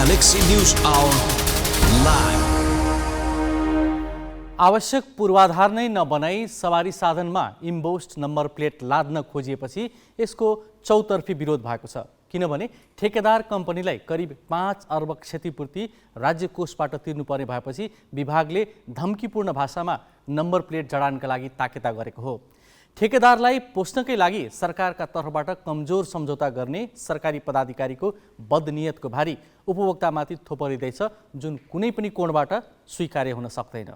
Galaxy News Hour live. आवश्यक पूर्वाधार नै नबनाई सवारी साधनमा इम्बोस्ड नम्बर प्लेट लाद्न खोजिएपछि यसको चौतर्फी विरोध भएको छ। किनभने ठेकेदार कम्पनीलाई करिब 5 अर्ब क्षतिपूर्ति राज्य कोषबाट तिर्नुपर्ने भएपछि विभागले धम्कीपूर्ण भाषामा नम्बर प्लेट जडानका लागि ताकेता गरेको हो। ठेकेदारलाई पोस्नकै लागि सरकारका तर्फबाट कमजोर सम्झौता गर्ने सरकारी पदाधिकारीको बदनियतको भारी उपभोक्तामाथि थोपरिँदैछ, जुन कुनै पनि कोणबाट स्वीकार्य हुन सक्दैन।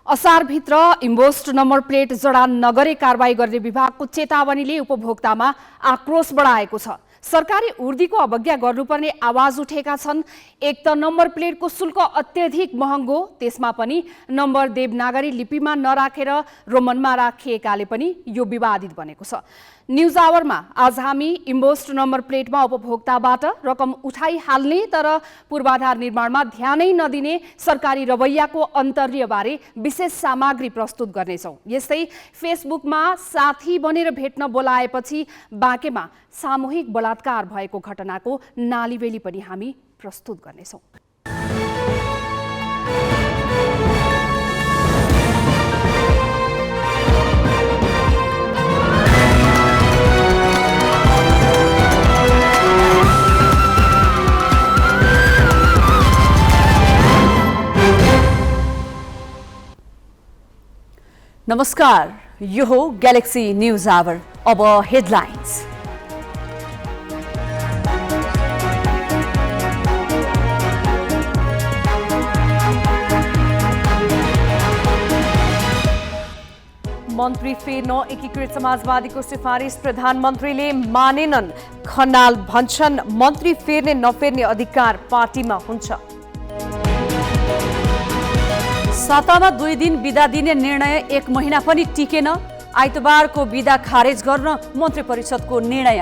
असारभित्र इम्बोस्ड नम्बर प्लेट जडान नगरे कारबाही गर्ने विभागको चेतावनीले उपभोक्तामा आक्रोश बढाएको छ। सरकारी उर्दीको अवज्ञा गर्नुपर्ने आवाज उठेका छन्। एक त नम्बर प्लेटको शुल्क अत्यधिक महँगो, त्यसमा पनि नम्बर देवनागरी लिपिमा नराखेर रोमनमा राखिएकाले पनि यो विवादित बनेको छ। न्युज आवरमा आज हामी इम्बोस्ड नम्बर प्लेटमा उपभोक्ताबाट रकम उठाइहाल्ने तर पूर्वाधार निर्माणमा ध्यानै नदिने सरकारी रवैयाको अन्तर्यबारे विशेष सामग्री प्रस्तुत गर्नेछौँ। यस्तै फेसबुकमा साथी बनेर भेट्न बोलाएपछि बाँकेमा सामूहिक बलात्कार भएको घटनाको नालीबेली पनि हामी प्रस्तुत गर्नेछौँ। नमस्कार, यो हो ग्यालेक्सी न्युज आवर। अब हेडलाइन्स। मन्त्री फेर्न एकीकृत समाजवादीको सिफारिस प्रधानमन्त्रीले मानेनन्। खनाल भन्छन् मन्त्री फेर्ने नफेर्ने अधिकार पार्टीमा हुन्छ। सत्तामा 2 दिन बिदा दिने निर्णय 1 महिना पनि टिकेन। आइतबारको बिदा खारेज गर्न मन्त्री परिषदको निर्णय।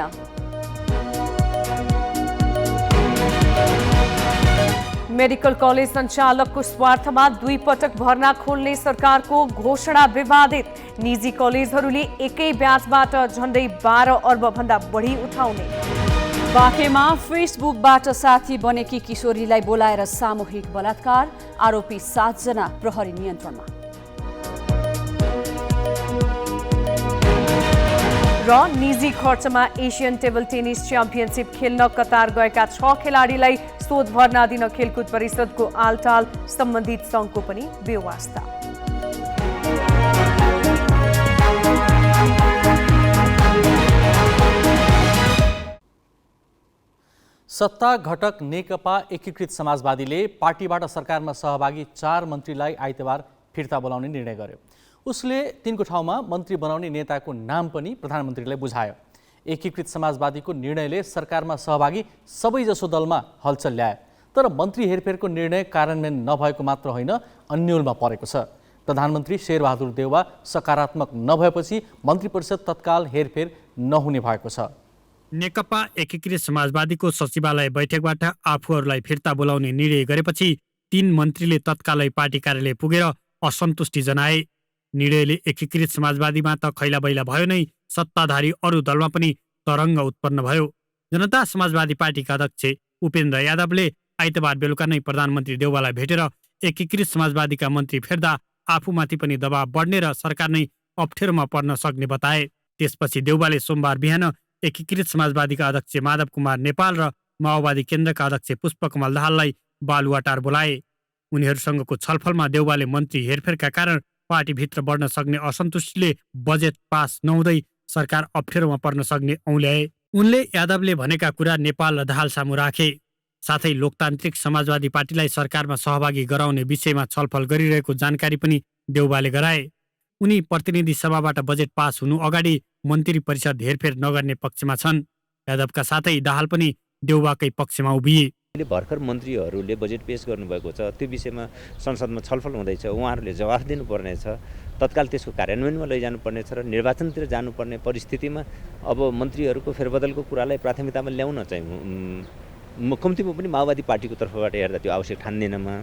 मेडिकल कलेज सञ्चालकको स्वार्थमा 2 पटक भर्ना खोल्ने सरकारको घोषणा विवादित। निजी कलेजहरूले एकै ब्याचबाट झण्डै 12 अर्ब भन्दा बढी उठाउने। बाँकेमा फेसबुकबाट साथी बनेकी किशोरीलाई बोलाएर सामूहिक बलात्कार, आरोपी 7 जना प्रहरी नियन्त्रणमा। र निजी खर्चमा एसियन टेबल टेनिस च्याम्पियनसिप खेल्न कतार गएका 6 खेलाडीलाई शोध भर्ना दिन खेलकुद परिषदको आलटाल, सम्बन्धित सङ्घको पनि बेवास्ता। सत्ता घटक नेकपा एकीकृत समाजवादीले पार्टीबाट सरकारमा सहभागी 4 मन्त्रीलाई आइतबार फिर्ता बोलाउने निर्णय गर्यो। उसले तिनको ठाउँमा मन्त्री बनाउने नेताको नाम पनि प्रधानमन्त्रीलाई बुझायो। एकीकृत समाजवादीको निर्णयले सरकारमा सहभागी सबैजसो दलमा हलचल ल्यायो। तर मन्त्री हेरफेरको निर्णय कार्यान्वयन नभएको मात्र होइन, अन्यलमा परेको छ। प्रधानमन्त्री शेरबहादुर देउवा सकारात्मक नभएपछि मन्त्री परिषद तत्काल हेरफेर नहुने भएको छ। नेकपा एकीकृत समाजवादीको सचिवालय बैठकबाट आफूहरूलाई फिर्ता बोलाउने निर्णय गरेपछि 3 मन्त्रीले तत्कालै पार्टी कार्यालय पुगेर असन्तुष्टि जनाए। निर्णयले एकीकृत समाजवादीमा त खैलाबैला भयो नै, सत्ताधारी अरू दलमा पनि तरङ्ग उत्पन्न भयो। जनता समाजवादी पार्टीका अध्यक्ष उपेन्द्र यादवले आइतबार बेलुका नै प्रधानमन्त्री देउवालाई भेटेर एकीकृत समाजवादीका मन्त्री फेर्दा आफूमाथि पनि दबाव बढ्ने र सरकार नै अप्ठ्यारोमा पर्न सक्ने बताए। त्यसपछि देउवाले सोमबार बिहान एकीकृत समाजवादीका अध्यक्ष माधव कुमार नेपाल र माओवादी केन्द्रका अध्यक्ष पुष्पकमल दाहाललाई बालुवाटार बोलाए। उनीहरूसँगको छलफलमा देउवाले मन्त्री हेरफेरका कारण पार्टीभित्र बढ्न सक्ने असन्तुष्टिले बजेट पास नहुँदै सरकार अप्ठ्यारोमा पर्न सक्ने औल्याए। उनले यादवले भनेका कुरा नेपाल र दाहाल सामु राखे। साथै लोकतान्त्रिक समाजवादी पार्टीलाई सरकारमा सहभागी गराउने विषयमा छलफल गरिरहेको जानकारी पनि देउवाले गराए। उनी प्रतिनिधि सभाबाट बजेट पास हुनु अगाडि मन्त्री परिषद हेरफेर नगर्ने पक्षमा छन्। यादवका साथै दाहाल पनि देउवाकै पक्षमा उभिए। भर्खर मन्त्रीहरूले बजेट पेश गर्नुभएको छ, त्यो विषयमा संसदमा छलफल हुँदैछ। उहाँहरूले जवाफ दिनुपर्ने छ, तत्काल त्यसको कार्यान्वयनमा लैजानुपर्ने छ र निर्वाचनतिर जानुपर्ने परिस्थितिमा अब मन्त्रीहरूको फेरबदलको कुरालाई प्राथमिकतामा ल्याउन चाहिँ कम्तीमा पनि माओवादी पार्टीको तर्फबाट हेर्दा त्यो आवश्यक ठान्दैनमा।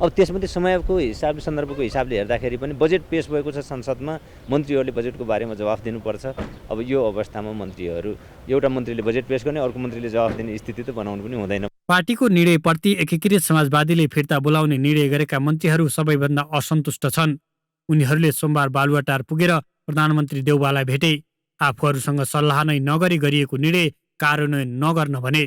अब त्यसमध्ये समयको हिसाबले, सन्दर्भको हिसाबले हेर्दाखेरि पनि बजेट पेश भएको छ संसदमा, मन्त्रीहरूले बजेटको बारेमा जवाफ दिनुपर्छ। अब यो अवस्थामा मन्त्रीहरू, एउटा मन्त्रीले बजेट पेश गर्ने, अर्को मन्त्रीले जवाफ दिने स्थिति त बनाउनु पनि हुँदैन। पार्टीको निर्णयप्रति एकीकृत समाजवादीले फिर्ता बोलाउने निर्णय गरेका मन्त्रीहरू सबैभन्दा असन्तुष्ट छन्। उनीहरूले सोमबार बालुवाटार पुगेर प्रधानमन्त्री देउबालाई भेटे। आफूहरूसँग सल्लाह नै नगरी गरिएको निर्णय कार्यान्वयन नगर्न भने।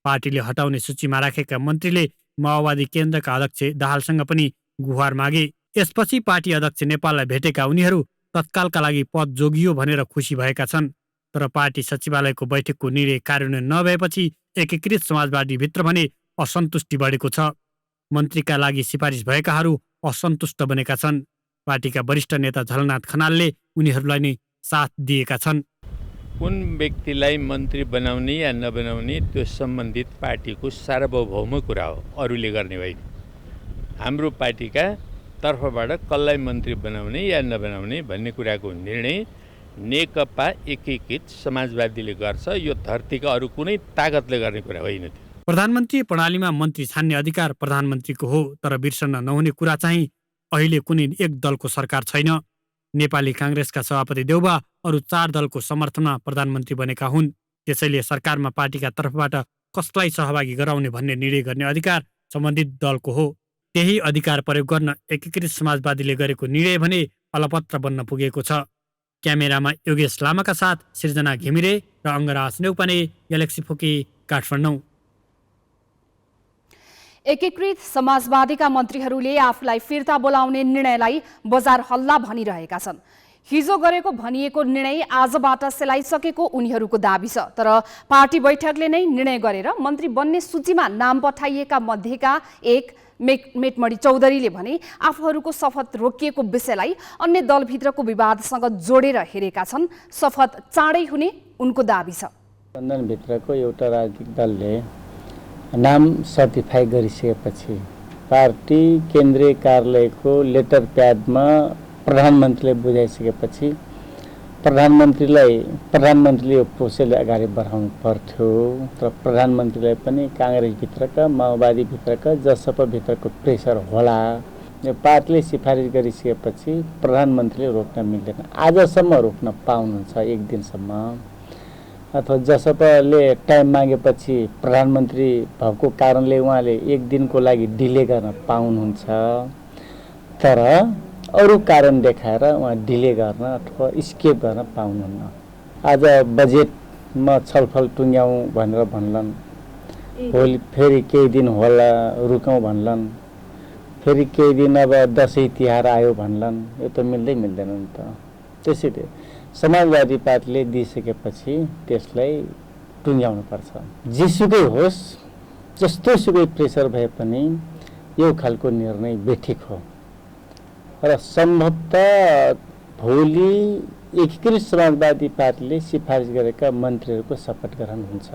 पार्टीले हटाउने सूचीमा राखेका मन्त्रीले माओवादी केन्द्रका अध्यक्ष दाहालसँग पनि गुहार मागे। यसपछि पार्टी अध्यक्ष नेपाललाई भेटेका उनीहरू तत्कालका लागि पद जोगियो भनेर खुसी भएका छन्। तर पार्टी सचिवालयको बैठकको निर्णय कार्यान्वयन नभएपछि एकीकृत समाजवादीभित्र भने असन्तुष्टि बढेको छ। मन्त्रीका लागि सिफारिस भएकाहरू असन्तुष्ट बनेका छन्। पार्टीका वरिष्ठ नेता झलनाथ खनालले उनीहरूलाई नै साथ दिएका छन्। कुन व्यक्तिलाई मन्त्री बनाउने या नबनाउने त्यो सम्बन्धित पार्टीको सार्वभौम कुरा हो, अरूले गर्ने होइन। हाम्रो पार्टीका तर्फबाट कसलाई मन्त्री बनाउने या नबनाउने भन्ने कुराको निर्णय नेकपा एकीकृत समाजवादीले गर्छ। यो धरतीका अरू कुनै ताकतले गर्ने कुरा होइन। प्रधानमन्त्री प्रणालीमा मन्त्री छान्ने अधिकार प्रधानमन्त्रीको हो, तर बिर्सन नहुने कुरा चाहिँ अहिले कुनै एक दलको सरकार छैन। नेपाली काङ्ग्रेसका सभापति देउबा अरू 4 दलको समर्थनमा प्रधानमन्त्री बनेका हुन्। त्यसैले सरकारमा पार्टीका तर्फबाट कसलाई सहभागी गराउने भन्ने निर्णय गर्ने अधिकार सम्बन्धित दलको हो। त्यही अधिकार प्रयोग गर्न एकीकृत समाजवादीले गरेको निर्णय भने अलपत्र बन्न पुगेको छ। क्यामेरामा योगेश लामाका साथ सृजना घिमिरे र अङ्गराज नेउपाने, ग्यालेक्सी फोकी, काठमाडौँ। एकीकृत समाजवादीका मन्त्रीहरूले आफूलाई फिर्ता बोलाउने निर्णयलाई बजार हल्ला भनिरहेका छन्। हिजो गरेको भनिएको निर्णय आजबाट सेलाइसकेको उनीहरूको दाबी छ। तर पार्टी बैठकले नै निर्णय गरेर मन्त्री बन्ने सूचीमा नाम पठाइएका मध्येका एक मेटमणि चौधरीले भने आफूहरूको शपथ रोकिएको विषयलाई अन्य दलभित्रको विवादसँग जोडेर हेरेका छन्। शपथ चाँडै हुने उनको दाबी छ। लन्डनभित्रको एउटा राजनीतिक दलले नाम सर्टिफाई गरिसकेपछि पार्टी केन्द्रीय कार्यालयको लेटर प्याडमा प्रधानमन्त्रीले बुझाइसकेपछि प्रधानमन्त्रीले यो प्रोसेस अगाडि बढाउनु पर्थ्यो। तर प्रधानमन्त्रीलाई पनि काङ्ग्रेसभित्रका माओवादीभित्रका जसपाभित्रको प्रेसर होला। यो पार्टीले सिफारिस गरिसकेपछि प्रधानमन्त्रीले रोक्न मिल्दैन। आजसम्म रोक्न पाउनुहुन्छ, 1 दिनसम्म, अथवा जसपाले टाइम मागेपछि प्रधानमन्त्री भएको कारणले उहाँले 1 दिनको लागि डिले गर्न पाउनुहुन्छ। तर अरू कारण देखाएर उहाँ डिले गर्न अथवा स्केप गर्न पाउनुहुन्न। आज बजेटमा छलफल टुङ्ग्याउँ भनेर भन्लान्, भोलि फेरि केही दिन होला रुकौँ भन्लान्, फेरि केही दिन अब दसैँ तिहार आयो भन्लान्। यो त मिल्दैन नि त। त्यसैले समाजवादी पार्टीले दिइसकेपछि त्यसलाई टुङ्ग्याउनुपर्छ। जेसुकै होस्, जस्तोसुकै प्रेसर भए पनि यो खालको निर्णय बेठिक हो र सम्भवतः भोलि एकीकृत समाजवादी पार्टीले सिफारिस गरेका मन्त्रीहरूको शपथ ग्रहण हुन्छ।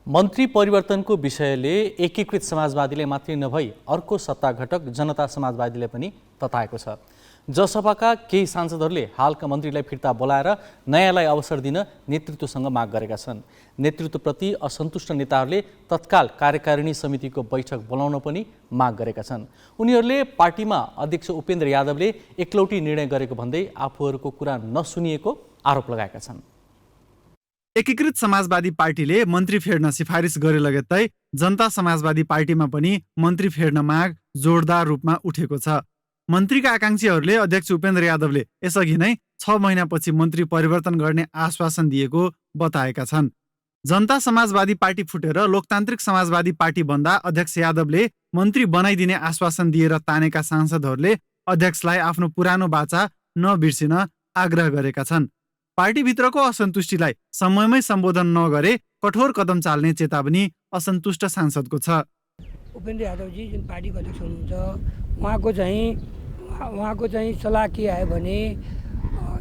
मन्त्री परिवर्तनको विषयले एकीकृत समाजवादीले मात्रै नभई अर्को सत्ता घटक जनता समाजवादीले पनि तताएको छ। जसपाका केही सांसदहरूले हालका मन्त्रीलाई फिर्ता बोलाएर नयाँलाई अवसर दिन नेतृत्वसँग माग गरेका छन्। नेतृत्वप्रति असन्तुष्ट नेताहरूले तत्काल कार्यकारिणी समितिको बैठक बोलाउन पनि माग गरेका छन्। उनीहरूले पार्टीमा अध्यक्ष उपेन्द्र यादवले एकलौटी निर्णय गरेको भन्दै आफूहरूको कुरा नसुनिएको आरोप लगाएका छन्। एकीकृत समाजवादी पार्टीले मन्त्री फेर्न सिफारिस गरे लगत्तै जनता समाजवादी पार्टीमा पनि मन्त्री फेर्न माग जोरदार रूपमा उठेको छ। मन्त्रीका आकांक्षीहरूले अध्यक्ष उपेन्द्र यादवले यसअघि नै 6 महिनापछि मन्त्री परिवर्तन गर्ने आश्वासन दिएको बताएका छन्। जनता समाजवादी पार्टी फुटेर लोकतान्त्रिक समाजवादी पार्टी बन्दा अध्यक्ष यादवले मन्त्री बनाइदिने आश्वासन दिएर तानेका सांसदहरूले अध्यक्षलाई आफ्नो पुरानो बाचा नबिर्सिन आग्रह गरेका छन्। पार्टीभित्रको असन्तुष्टिलाई समयमै सम्बोधन नगरे कठोर कदम चाल्ने चेतावनी असन्तुष्ट सांसदको छ। उपेन्द्र यादवजी जुन पार्टीको अध्यक्ष हुनुहुन्छ उहाँको चाहिँ सल्लाह के आयो भने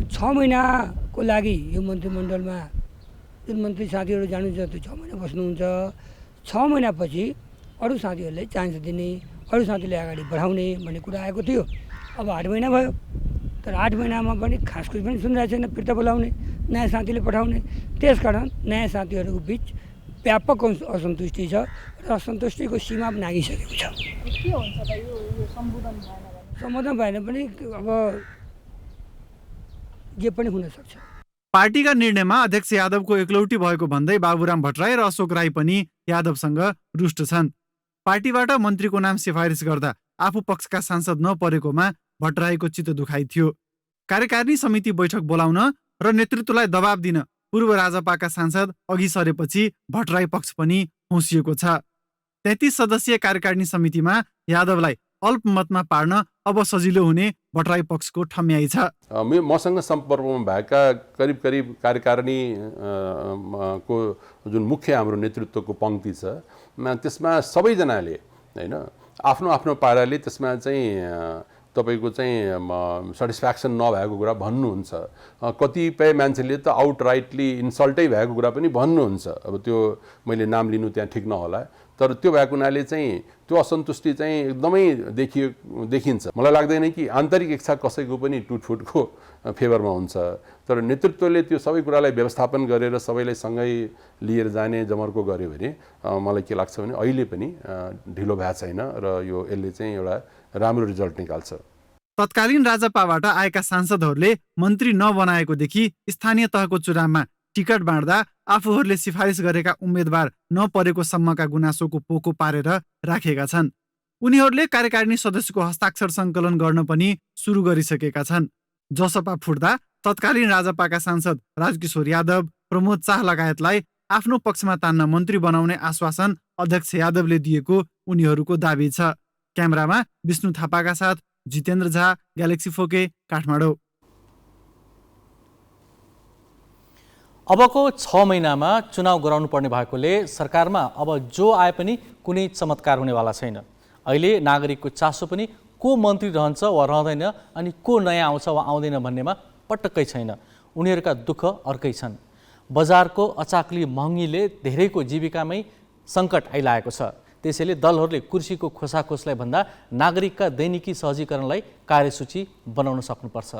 6 महिनाको लागि यो मन्त्रीमण्डलमा जुन मन्त्री साथीहरू जानुहुन्छ त्यो 6 महिना बस्नुहुन्छ। 6 महिनापछि अरू साथीहरूलाई चान्स दिने, अरू साथीले अगाडि बढाउने भन्ने कुरा आएको थियो। अब 8 महिना भयो, तर 8 महिनामा पनि खास कुछ पनि सुनिरहेको छैन। फिर्ता बोलाउने, नयाँ साथीले पठाउने। त्यसकारण नयाँ साथीहरूको बिच व्यापक असन्तुष्टि छ र असन्तुष्टिको सीमा पनि नागिसकेको छ। के हुन्छ त यो सम्बोधन भएन पनि अब जे पनि हुन सक्छ। पार्टीका निर्णयमा अध्यक्ष यादवको एकलौटी भएको भन्दै बाबुराम भट्टराई र अशोक राई पनि यादवसँग रुष्ट छन्। पार्टीबाट मन्त्रीको नाम सिफारिस गर्दा आफू पक्षका सांसद नपरेकोमा भट्टराईको चित्त दुखाइ थियो। कार्यकारिणी समिति बैठक बोलाउन र नेतृत्वलाई दबाब दिन पूर्व राजपाका सांसद अघि सरेपछि भट्टराई पक्ष पनि हौसिएको छ। 33 सदस्यीय कार्यकारिणी समितिमा यादवलाई अल्पमतमा पार्न अब सजिलो हुने भट्टराई पक्षको ठम्याइ छ। मसँग सम्पर्कमा भएका करिब कार्यकारिणी को जुन मुख्य हाम्रो नेतृत्वको पङ्क्ति छ त्यसमा सबैजनाले हैन आफ्नो आफ्नो पाराले त्यसमा चाहिँ तपाईको चाहिँ सेटिस्फ्याक्सन नभएको कुरा भन्नुहुन्छ। कतिपय मान्छेले त आउटराइटली इन्सल्टै भएको कुरा पनि भन्नुहुन्छ। अब त्यो मैले नाम लिनु त्यहाँ ठिक नहोला, तर त्यो भएको हुनाले चाहिँ त्यो असन्तुष्टि चाहिँ एकदमै देखिन्छ। मलाई लाग्दैन कि आन्तरिक इच्छा कसैको पनि टुटफुटको फेभरमा हुन्छ, तर नेतृत्वले त्यो सबै कुरालाई व्यवस्थापन गरेर सबैलाई सँगै लिएर जाने जमर्को गर्यो भने मलाई के लाग्छ भने अहिले पनि ढिलो भएको छैन र यो यसले चाहिँ एउटा राम्रो रिजल्ट निकाल्छ। तत्कालीन राजपाबाट आएका सांसदहरूले मन्त्री नबनाएकोदेखि स्थानीय तहको चुनावमा टिकट बाँड्दा आफूहरूले सिफारिस गरेका उम्मेद्वार नपरेको सम्मका गुनासोको पोको पारेर राखेका छन्। उनीहरूले कार्यकारिणी सदस्यको हस्ताक्षर सङ्कलन गर्न पनि सुरु गरिसकेका छन्। जसपा फुट्दा तत्कालीन राजपाका सांसद राजकिशोर यादव, प्रमोद शाह लगायतलाई आफ्नो पक्षमा तान्न मन्त्री बनाउने आश्वासन अध्यक्ष यादवले दिएको उनीहरूको दाबी छ। क्यामेरामा विष्णु थापाका साथ जितेन्द्र झा, ग्यालेक्सी फोके, काठमाडौँ। अबको 6 महिनामा चुनाव गराउनु पर्ने भएकोले सरकारमा अब जो आए पनि कुनै चमत्कार हुनेवाला छैन। अहिले नागरिकको चासो पनि को मन्त्री रहन्छ वा रहँदैन अनि को नयाँ आउँछ वा आउँदैन भन्नेमा पटक्कै छैन। उनीहरूका दुःख अर्कै छन्। बजारको अचाक्ली महँगीले धेरैको जीविकामै सङ्कट आइलागेको छ। त्यसैले दलहरूले कुर्सीको खोसाखोसलाई भन्दा नागरिकका दैनिकी सहजीकरणलाई कार्यसूची बनाउन सक्नुपर्छ।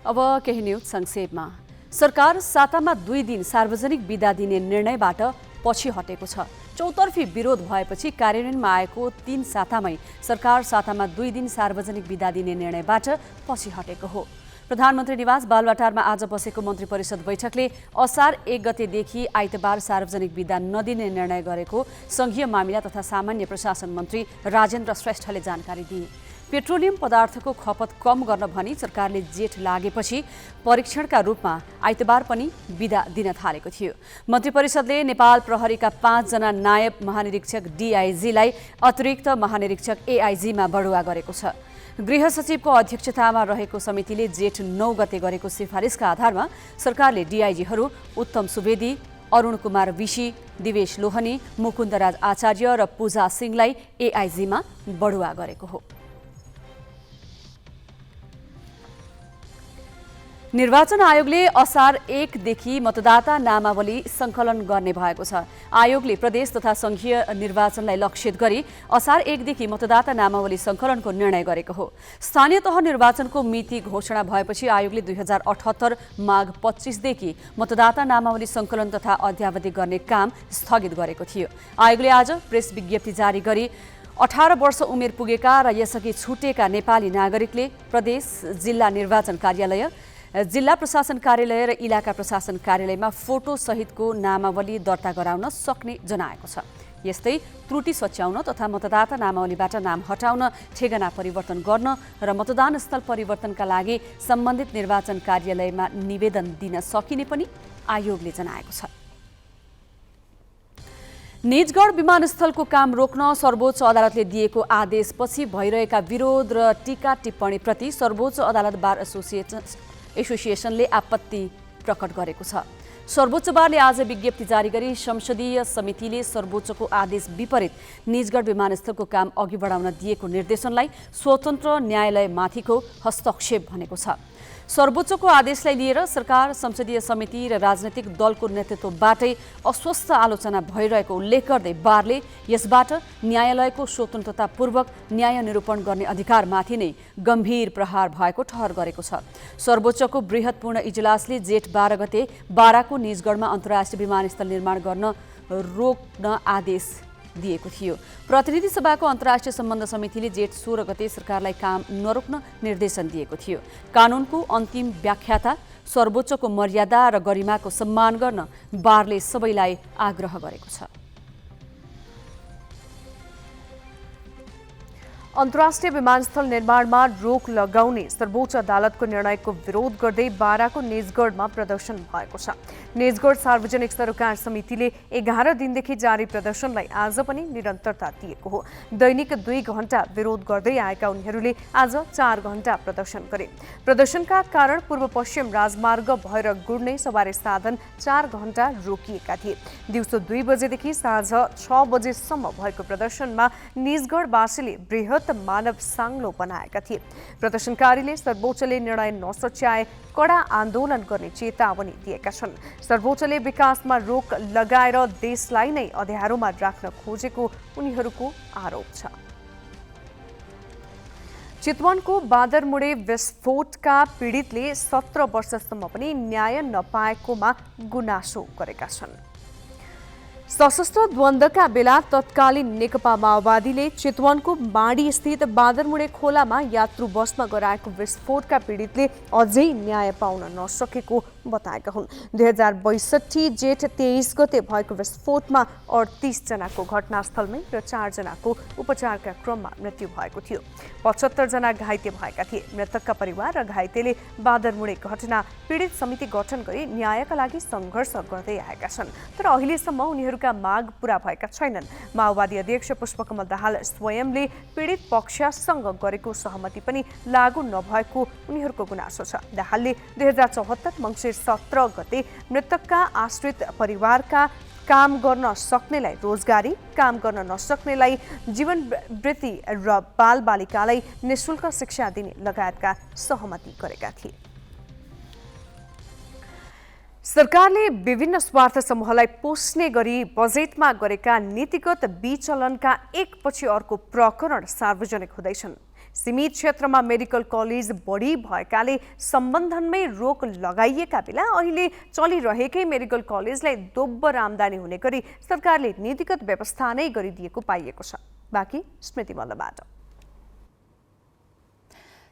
अब केही न्युज संक्षेपमा। सरकार सातामा 2 दिन सार्वजनिक बिदा दिने निर्णयबाट पछि हटेको छ। चौतर्फी विरोध भएपछि कार्यान्वयनमा आएको 3 सातामै सरकार सातामा 2 दिन सार्वजनिक बिदा दिने निर्णयबाट पछि हटेको हो। प्रधानमन्त्री निवास बालुवाटारमा आज बसेको मन्त्री परिषद बैठकले असार 1 गतेदेखि आइतबार सार्वजनिक बिदा नदिने निर्णय गरेको संघीय मामिला तथा सामान्य प्रशासन मन्त्री राजेन्द्र श्रेष्ठले जानकारी दिए। पेट्रोलियम पदार्थको खपत कम गर्न भनी सरकारले जेठ लागेपछि परीक्षणका रूपमा आइतबार पनि बिदा दिन थालेको थियो। मन्त्री परिषदले नेपाल प्रहरीका 5 जना नायब महानिरीक्षक DIGलाई अतिरिक्त महानिरीक्षक AIGमा बढुवा गरेको छ। गृह सचिवको अध्यक्षतामा रहेको समितिले जेठ 9 गते गरेको सिफारिसका आधारमा सरकारले DIGहरू उत्तम सुवेदी, अरुण कुमार विशी, दिवेश लोहनी, मुकुन्दराज आचार्य र पूजा सिंहलाई AIGमा बढुवा गरेको हो। निर्वाचन आयोगले असार 1 देखि मतदाता नामावली सङ्कलन गर्ने भएको छ। आयोगले प्रदेश तथा संघीय निर्वाचनलाई लक्षित गरी असार 1 देखि मतदाता नामावली सङ्कलनको निर्णय गरेको हो। स्थानीय तह निर्वाचनको मिति घोषणा भएपछि आयोगले 2078 माघ 25 देखि मतदाता नामावली सङ्कलन तथा अद्यावधि गर्ने काम स्थगित गरेको थियो। आयोगले आज प्रेस विज्ञप्ति जारी गरी 18 वर्ष उमेर पुगेका र यसअघि छुटेका नेपाली नागरिकले प्रदेश, जिल्ला निर्वाचन कार्यालय, जिल्ला प्रशासन कार्यालय र इलाका प्रशासन कार्यालयमा फोटो सहितको नामावली दर्ता गराउन सक्ने जनाएको छ। यस्तै त्रुटि सच्याउन तथा मतदाता नामावलीबाट नाम हटाउन, ठेगाना परिवर्तन गर्न र मतदान स्थल परिवर्तनका लागि सम्बन्धित निर्वाचन कार्यालयमा निवेदन दिन सकिने पनि आयोगले जनाएको छ। निजगढ विमानस्थलको काम रोक्न सर्वोच्च अदालतले दिएको आदेशपछि भइरहेका विरोध र टीका टिप्पणीप्रति सर्वोच्च अदालत बार एसोसिएसनले आपत्ति प्रकट गरेको छ। सर्वोच्च बारले आज विज्ञप्ति जारी गरी संसदीय समितिले सर्वोच्चको आदेश विपरीत निजगढ विमानस्थलको काम अघि बढाउन दिएको निर्देशनलाई स्वतन्त्र न्यायालयमाथिको हस्तक्षेप भनेको छ। सर्वोच्चको आदेशलाई लिएर सरकार, संसदीय समिति र राजनैतिक दलको नेतृत्वबाटै अस्वस्थ आलोचना भइरहेको उल्लेख गर्दै बारले यसबाट न्यायालयको स्वतन्त्रतापूर्वक न्याय निरूपण गर्ने अधिकारमाथि नै गम्भीर प्रहार भएको ठहर गरेको छ। सर्वोच्चको बृहत पूर्ण इजलासले जेठ 12 गते बाराको निजगढमा अन्तर्राष्ट्रिय विमानस्थल निर्माण गर्न रोक्न आदेश दिएको थियो। प्रतिनिधि सभाको अन्तर्राष्ट्रिय सम्बन्ध समितिले जेठ 16 गते सरकारलाई काम नरोक्न निर्देशन दिएको थियो। कानुनको अन्तिम व्याख्याता सर्वोच्चको मर्यादा र गरिमाको सम्मान गर्न बारले सबैलाई आग्रह गरेको छ। अन्तर्राष्ट्रिय विमानस्थल निर्माणमा रोक लगाउने सर्वोच्च अदालतको निर्णयको विरोध गर्दै बाराको निजगढमा प्रदर्शन भएको छ। निजगढ सार्वजनिक सरोकार समितिले 11 दिनदेखि जारी प्रदर्शनलाई आज पनि निरन्तरता दिएको हो। दैनिक 2 घण्टा विरोध गर्दै आएका उनीहरूले आज 4 घण्टा प्रदर्शन गरे। प्रदर्शनका कारण पूर्व पश्चिम राजमार्ग भएर गुड्ने सवारी साधन 4 घण्टा रोकिएका थिए। दिउँसो 2 बजेदेखि साँझ 6 बजेसम्म भएको प्रदर्शनमा निजगढवासीले बृहत मानव साङ्लो बनाएका थिए। प्रदर्शनकारीले सर्वोच्चले निर्णय नसच्याए कडा आन्दोलन गर्ने चेतावनी दिएका छन्। सर्वोच्चले विकासमा रोक लगाएर देशलाई नै अँध्यारोमा राख्न खोजेको उनीहरूको आरोप छ। चितवनको बाँदरमुडे विस्फोटका पीडितले 17 वर्षसम्म पनि न्याय नपाएकोमा गुनासो गरेका छन्। सशस्त्र द्वन्द्वका बेला तत्कालीन नेकपा माओवादीले चितवनको माडी स्थित बाँदरमुडे खोलामा यात्रु बसमा गराएको विस्फोटका पीडितले अझै न्याय पाउन नसकेको बताएका हुन्। 2062 जेठ 23 गते भएको विस्फोटमा 38 जनाको घटनास्थलमै र 4 जनाको उपचारका क्रममा मृत्यु भएको थियो। 75 जना घाइते भएका थिए। मृतकका परिवार र घाइतेले बाँदरमुडे घटना पीडित समिति गठन गरी न्यायका लागि सङ्घर्ष गर्दै आएका छन्। तर अहिलेसम्म उनीहरूका माग पूरा भएका छैनन्। माओवादी अध्यक्ष पुष्पकमल दाहाल स्वयंले पीडित पक्षसँग गरेको सहमति पनि लागू नभएको उनीहरूको गुनासो छ। दाहालले 2074 मङ्सिर 17 गते मृतकका आश्रित परिवारका काम गर्न सक्नेलाई रोजगारी, काम गर्न नसक्नेलाई जीवनवृत्ति र बालबालिकालाई निःशुल्क शिक्षा दिने लगायतका सहमति गरेका थिए। सरकारले विभिन्न स्वार्थ समूहलाई पोस्ने गरी बजेटमा गरेका नीतिगत विचलनका एकपछि अर्को प्रकरण सार्वजनिक हुँदैछन्। सीमित क्षेत्रमा मेडिकल कलेज बढी भएकाले सम्बन्धनमै रोक लगाइएका बेला अहिले चलिरहेकै मेडिकल कलेजलाई दोब्बर आम्दानी हुने गरी सरकारले नीतिगत व्यवस्था नै गरिदिएको पाइएको छ। बाँकी स्मृति मल्लबाट।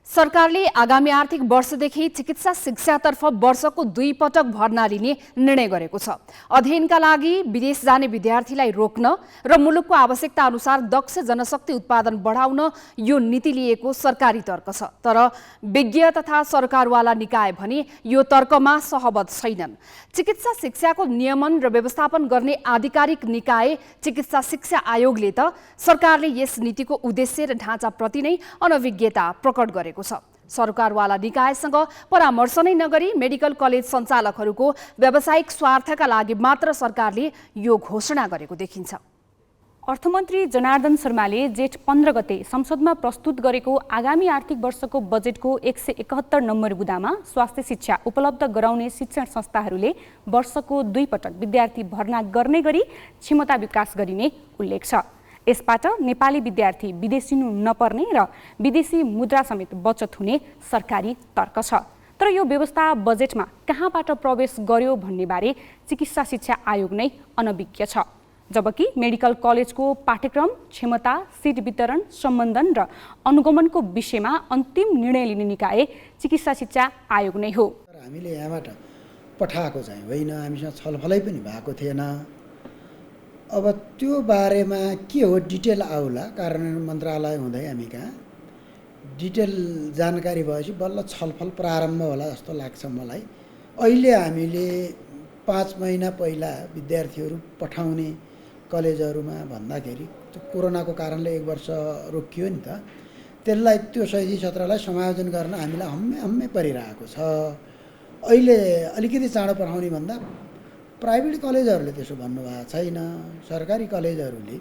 सरकारले आगामी आर्थिक वर्षदेखि चिकित्सा शिक्षातर्फ वर्षको 2 पटक भर्ना लिने निर्णय गरेको छ। अध्ययनका लागि विदेश जाने विद्यार्थीलाई रोक्न र मुलुकको आवश्यकता अनुसार दक्ष जनशक्ति उत्पादन बढाउन यो नीति लिएको सरकारी तर्क छ। तर विज्ञ तथा सरकारवाला निकाय भने यो तर्कमा सहमत छैनन्। चिकित्सा शिक्षाको नियमन र व्यवस्थापन गर्ने आधिकारिक निकाय चिकित्सा शिक्षा आयोगले त सरकारले यस नीतिको उद्देश्य र ढाँचाप्रति नै अनभिज्ञता प्रकट गरेको छ। सरकारवाला निकायसँग परामर्श नै नगरी मेडिकल कलेज सञ्चालकहरूको व्यावसायिक स्वार्थका लागि मात्र सरकारले यो घोषणा गरेको देखिन्छ। अर्थमन्त्री जनार्दन शर्माले जेठ 15 गते संसदमा प्रस्तुत गरेको आगामी आर्थिक वर्षको बजेटको 171 नम्बर बुँदामा स्वास्थ्य शिक्षा उपलब्ध गराउने शिक्षण संस्थाहरूले वर्षको 2 पटक विद्यार्थी भर्ना गर्ने गरी क्षमता विकास गरिने उल्लेख छ। यसबाट नेपाली विद्यार्थी विदेशिनु नपर्ने र विदेशी मुद्रा समेत बचत हुने सरकारी तर्क छ। तर यो व्यवस्था बजेटमा कहाँबाट प्रवेश गर्यो भन्ने बारे चिकित्सा शिक्षा आयोग नै अनभिज्ञ छ। जबकि मेडिकल कलेजको पाठ्यक्रम, क्षमता, सिट वितरण, सम्बन्धन र अनुगमनको विषयमा अन्तिम निर्णय लिने निकाय चिकित्सा शिक्षा आयोग नै हो। हामीले यहाँबाट पठाएको चाहिँ होइन, हामीसँग छलफलै पनि भएको थिएन। अब त्यो बारेमा के हो डिटेल आउला, कार्यान्वयन मन्त्रालय हुँदै हामी कहाँ डिटेल जानकारी भएपछि बल्ल छलफल प्रारम्भ होला जस्तो लाग्छ मलाई। अहिले हामीले 5 महिना पहिला विद्यार्थीहरू पठाउने कलेजहरूमा भन्दाखेरि त्यो कोरोनाको कारणले 1 वर्ष रोकियो नि त, त्यसलाई त्यो शैक्षिक सत्रलाई समायोजन गर्न हामीलाई हम्मे परिरहेको छ। अहिले अलिकति चाँडो पठाउने भन्दा प्राइभेट कलेजहरूले त्यसो भन्नुभएको छैन। सरकारी कलेजहरूले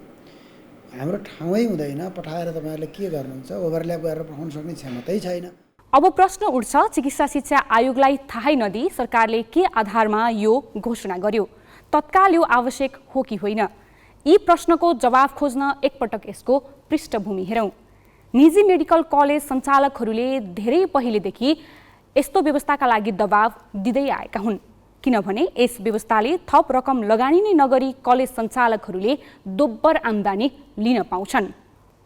हाम्रो ठाउँै हुँदैन, पठाएर तपाईँहरूले के गर्नुहुन्छ, ओभरल्याप गरेर पठाउन सक्ने क्षमतै छैन। अब प्रश्न उठ्छ, चिकित्सा शिक्षा आयोगलाई थाहै नदिई सरकारले के आधारमा यो घोषणा गर्यो? तत्काल यो आवश्यक हो कि होइन? यी प्रश्नको जवाफ खोज्न एकपटक यसको पृष्ठभूमि हेरौँ। निजी मेडिकल कलेज सञ्चालकहरूले धेरै पहिलेदेखि यस्तो व्यवस्थाका लागि दबाव दिँदै आएका हुन्। किनभने यस व्यवस्थाले थप रकम लगानी नै नगरी कलेज सञ्चालकहरूले दोब्बर आम्दानी लिन पाउँछन्।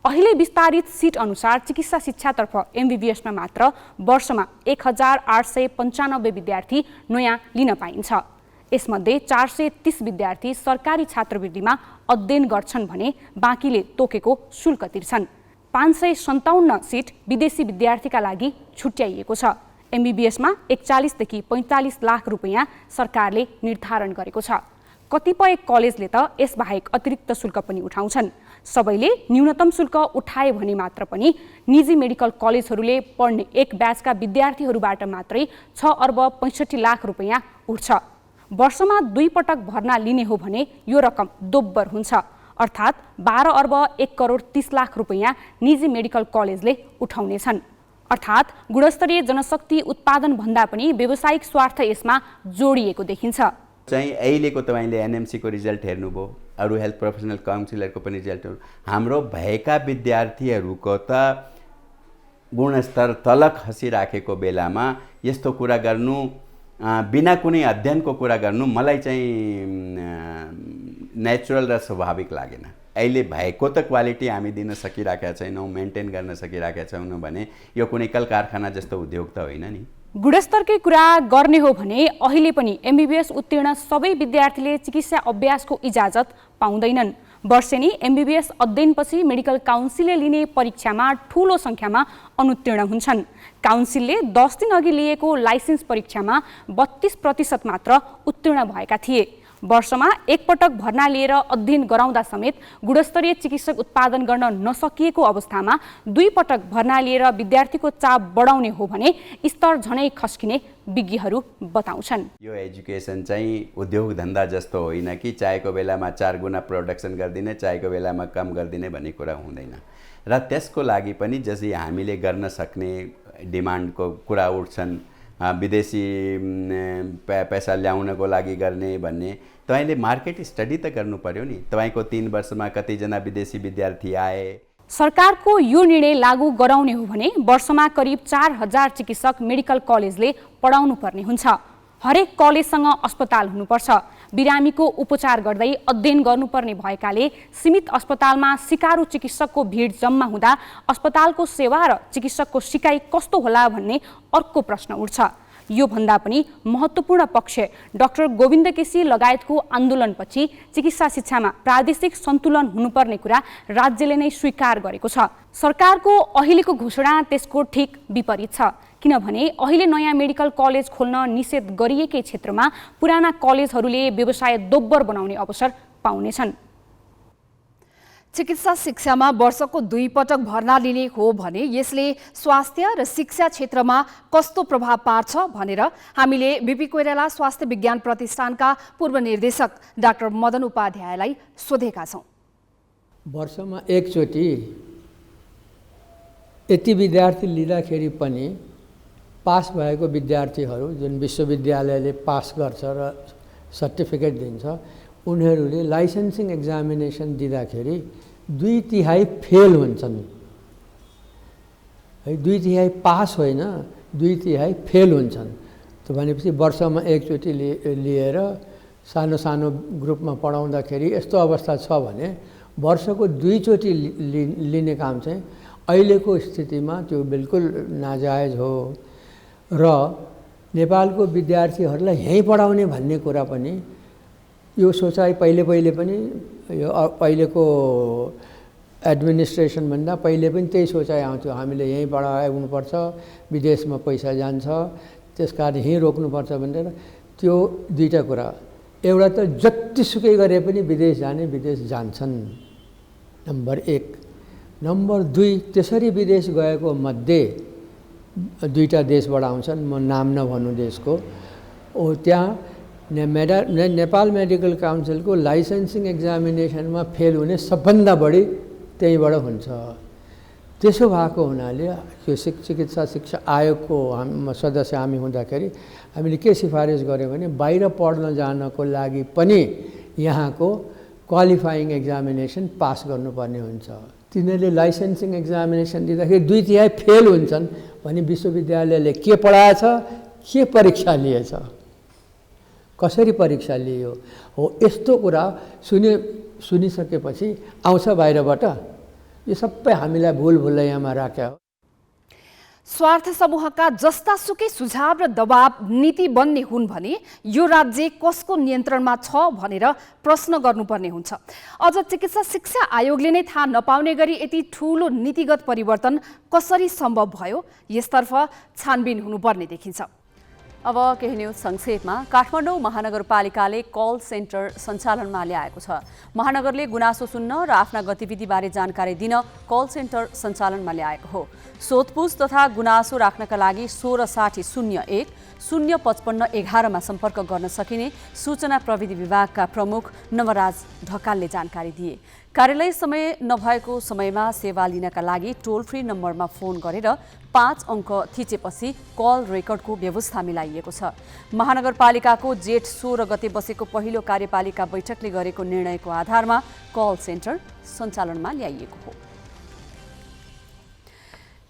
अहिले विस्तारित सिट अनुसार चिकित्सा शिक्षातर्फ एमबीबीएसमा मात्र वर्षमा 1895 विद्यार्थी नयाँ लिन पाइन्छ। यसमध्ये 430 विद्यार्थी सरकारी छात्रवृत्तिमा अध्ययन गर्छन् भने बाँकीले तोकेको शुल्क तिर्छन्। 557 सिट विदेशी विद्यार्थीका लागि छुट्याइएको छ। एमबीबीएसमा 41 देखि 45 लाख रुपैयाँ सरकारले निर्धारण गरेको छ। कतिपय कलेजले त यसबाहेक अतिरिक्त शुल्क पनि उठाउँछन्। सबैले न्यूनतम शुल्क उठाए भने मात्र पनि निजी मेडिकल कलेजहरूले पढ्ने एक ब्याचका विद्यार्थीहरूबाट मात्रै 6 अर्ब 65 लाख रुपैयाँ उठ्छ। वर्षमा 2 पटक भर्ना लिने हो भने यो रकम दोब्बर हुन्छ, अर्थात् 12 अर्ब 1 करोड 30 लाख रुपैयाँ निजी मेडिकल कलेजले उठाउनेछन्। अर्थात् गुणस्तरीय जनशक्ति उत्पादन भन्दा पनि व्यावसायिक स्वार्थ यसमा जोडिएको देखिन्छ। चाहिँ अहिलेको तपाईँले एनएमसीको रिजल्ट हेर्नुभयो, अरू हेल्थ प्रोफेसनल काउन्सिलरको पनि रिजल्ट हेर्नु, हाम्रो भएका विद्यार्थीहरूको त गुणस्तर तल खसिराखेको बेलामा यस्तो कुरा गर्नु, बिना कुनै अध्ययनको कुरा गर्नु मलाई चाहिँ नेचुरल र स्वाभाविक लागेन। अहिले भएको त क्वालिटी हामी दिन सकिराखेका छैनौँ, मेन्टेन गर्न सकिराखेका छैनौँ भने यो कुनै कल कारखाना जस्तो उद्योग त होइन नि। गुणस्तरकै कुरा गर्ने हो भने अहिले पनि एमबीबीएस उत्तीर्ण सबै विद्यार्थीले चिकित्सा अभ्यासको इजाजत पाउँदैनन्। वर्षेनी एमबीबीएस अध्ययनपछि मेडिकल काउन्सिलले लिने परीक्षामा ठूलो सङ्ख्यामा अनुत्तीर्ण हुन्छन्। काउन्सिलले 10 दिन अघि लिएको लाइसेन्स परीक्षामा 32% मात्र उत्तीर्ण भएका थिए। वर्षमा एक पटक भर्ना लिएर अध्ययन गराउँदा समेत गुणस्तरीय चिकित्सक उत्पादन गर्न नसकिएको अवस्थामा 2 पटक भर्ना लिएर विद्यार्थीको चाप बढाउने हो भने स्तर झनै खस्किने विज्ञहरू बताउँछन्। यो एजुकेसन चाहिँ उद्योग धन्दा जस्तो होइन कि चाहेको बेलामा 4 गुणा प्रोडक्सन गरिदिने, चाहेको बेलामा कम गरिदिने भन्ने कुरा हुँदैन। र त्यसको लागि पनि जसरी हामीले गर्न सक्ने डिमान्डको कुरा उठ्छन्, विदेशी पैसा ल्याउनको लागि गर्ने भन्ने, तपाईँले मार्केट स्टडी त गर्नु पर्यो नि। तपाईँको 3 वर्षमा कतिजना विदेशी विद्यार्थी आए। सरकारको यो निर्णय लागू गराउने हो भने वर्षमा करिब 4000 चिकित्सक मेडिकल कलेजले पढाउनु पर्ने हुन्छ। हरेक कलेजसँग अस्पताल हुनुपर्छ। बिरामीको उपचार गर्दै अध्ययन गर्नुपर्ने भएकाले सीमित अस्पतालमा सिकारु चिकित्सकको भिड जम्मा हुँदा अस्पतालको सेवा र चिकित्सकको सिकाइ कस्तो होला भन्ने अर्को प्रश्न उठ्छ। यो भन्दा पनि महत्त्वपूर्ण पक्ष डाक्टर गोविन्द केसी लगायतको आन्दोलनपछि चिकित्सा शिक्षामा प्रादेशिक सन्तुलन हुनुपर्ने कुरा राज्यले नै स्वीकार गरेको छ। सरकारको अहिलेको घोषणा त्यसको ठिक विपरीत छ। किनभने अहिले नयाँ मेडिकल कलेज खोल्न निषेध गरिएकै क्षेत्रमा पुराना कलेजहरूले व्यवसाय दोब्बर बनाउने अवसर पाउनेछन्। चिकित्सा शिक्षामा वर्षको 2 पटक भर्ना लिने हो भने यसले स्वास्थ्य र शिक्षा क्षेत्रमा कस्तो प्रभाव पार्छ भनेर हामीले बीपी कोइराला स्वास्थ्य विज्ञान प्रतिष्ठानका पूर्व निर्देशक डाक्टर मदन उपाध्यायलाई सोधेका छौँ। वर्षमा एकचोटि यति विद्यार्थी लिँदाखेरि पनि पास भएको विद्यार्थीहरू जुन विश्वविद्यालयले पास गर्छ र सर्टिफिकेट दिन्छ, उनीहरूले लाइसेन्सिङ एक्जामिनेसन दिँदाखेरि 2/3 फेल हुन्छन् है। 2/3 पास होइन, 2/3 फेल हुन्छन्। त्यो भनेपछि वर्षमा एकचोटि लिएर सानो सानो ग्रुपमा पढाउँदाखेरि यस्तो अवस्था छ भने वर्षको 2 चोटि लिने काम चाहिँ अहिलेको स्थितिमा त्यो बिल्कुल नाजायज हो। र नेपालको विद्यार्थीहरूलाई यहीँ पढाउने भन्ने कुरा पनि यो सोचाइ पहिले पनि यो अहिलेको एडमिनिस्ट्रेसनभन्दा पहिले पनि त्यही सोचाइ आउँथ्यो, हामीले यहीँ पढाउनुपर्छ, विदेशमा पैसा जान्छ, त्यसकारण यहीँ रोक्नुपर्छ भनेर। त्यो 2टा कुरा, एउटा त जतिसुकै गरे पनि विदेश जान्छन्, नम्बर 1। नम्बर 2, त्यसरी विदेश गएको मध्ये 2टा देशबाट आउँछन्, म नाम नभन्नु देशको, त्यहाँ नेपाल मेडिकल काउन्सिलको लाइसेन्सिङ एक्जामिनेसनमा फेल हुने सबभन्दा बढी त्यहीँबाट हुन्छ। त्यसो भएको हुनाले यो चिकित्सा शिक्षा आयोगको सदस्य हामी हुँदाखेरि हामीले के सिफारिस गर्यौँ भने बाहिर पढ्न जानको लागि पनि यहाँको क्वालिफाइङ एक्जामिनेसन पास गर्नुपर्ने हुन्छ। तिनीहरूले लाइसेन्सिङ एक्जामिनेसन दिँदाखेरि 2/3 फेल हुन्छन् भने विश्वविद्यालयले के पढाएछ, के परीक्षा लिएछ, कसरी परीक्षा लियो हो यस्तो कुरा सुनिसकेपछि आउँछ बाहिरबाट। यो सबै हामीलाई भुलभुलैयामा राख्यो। स्वार्थ समूहका जस्तासुकै सुझाव र दबाब नीति बन्ने हुन् भने यो राज्य कसको नियन्त्रणमा छ भनेर प्रश्न गर्नुपर्ने हुन्छ। अझ चिकित्सा शिक्षा आयोगले नै थाहा नपाउने गरी यति ठूलो नीतिगत परिवर्तन कसरी सम्भव भयो, यसतर्फ छानबिन हुनुपर्ने देखिन्छ। अब केही न्युज संक्षेपमा। काठमाडौँ महानगरपालिकाले कल सेन्टर सञ्चालनमा ल्याएको छ। महानगरले गुनासो सुन्न र आफ्ना गतिविधिबारे जानकारी दिन कल सेन्टर सञ्चालनमा ल्याएको हो। सोधपुछ तथा गुनासो राख्नका लागि 1660 01 055 11 सम्पर्क गर्न सकिने सूचना प्रविधि विभागका प्रमुख नवराज ढकालले जानकारी दिए। कार्यालय समय नभएको समयमा सेवा लिनका लागि टोल फ्री नम्बरमा फोन गरेर 5 अङ्क थिचेपछि कल रेकर्डको व्यवस्था मिलाइएको छ। महानगरपालिकाको जेठ 16 गते बसेको पहिलो कार्यपालिका बैठकले गरेको निर्णयको आधारमा कल सेन्टर सञ्चालनमा ल्याइएको हो।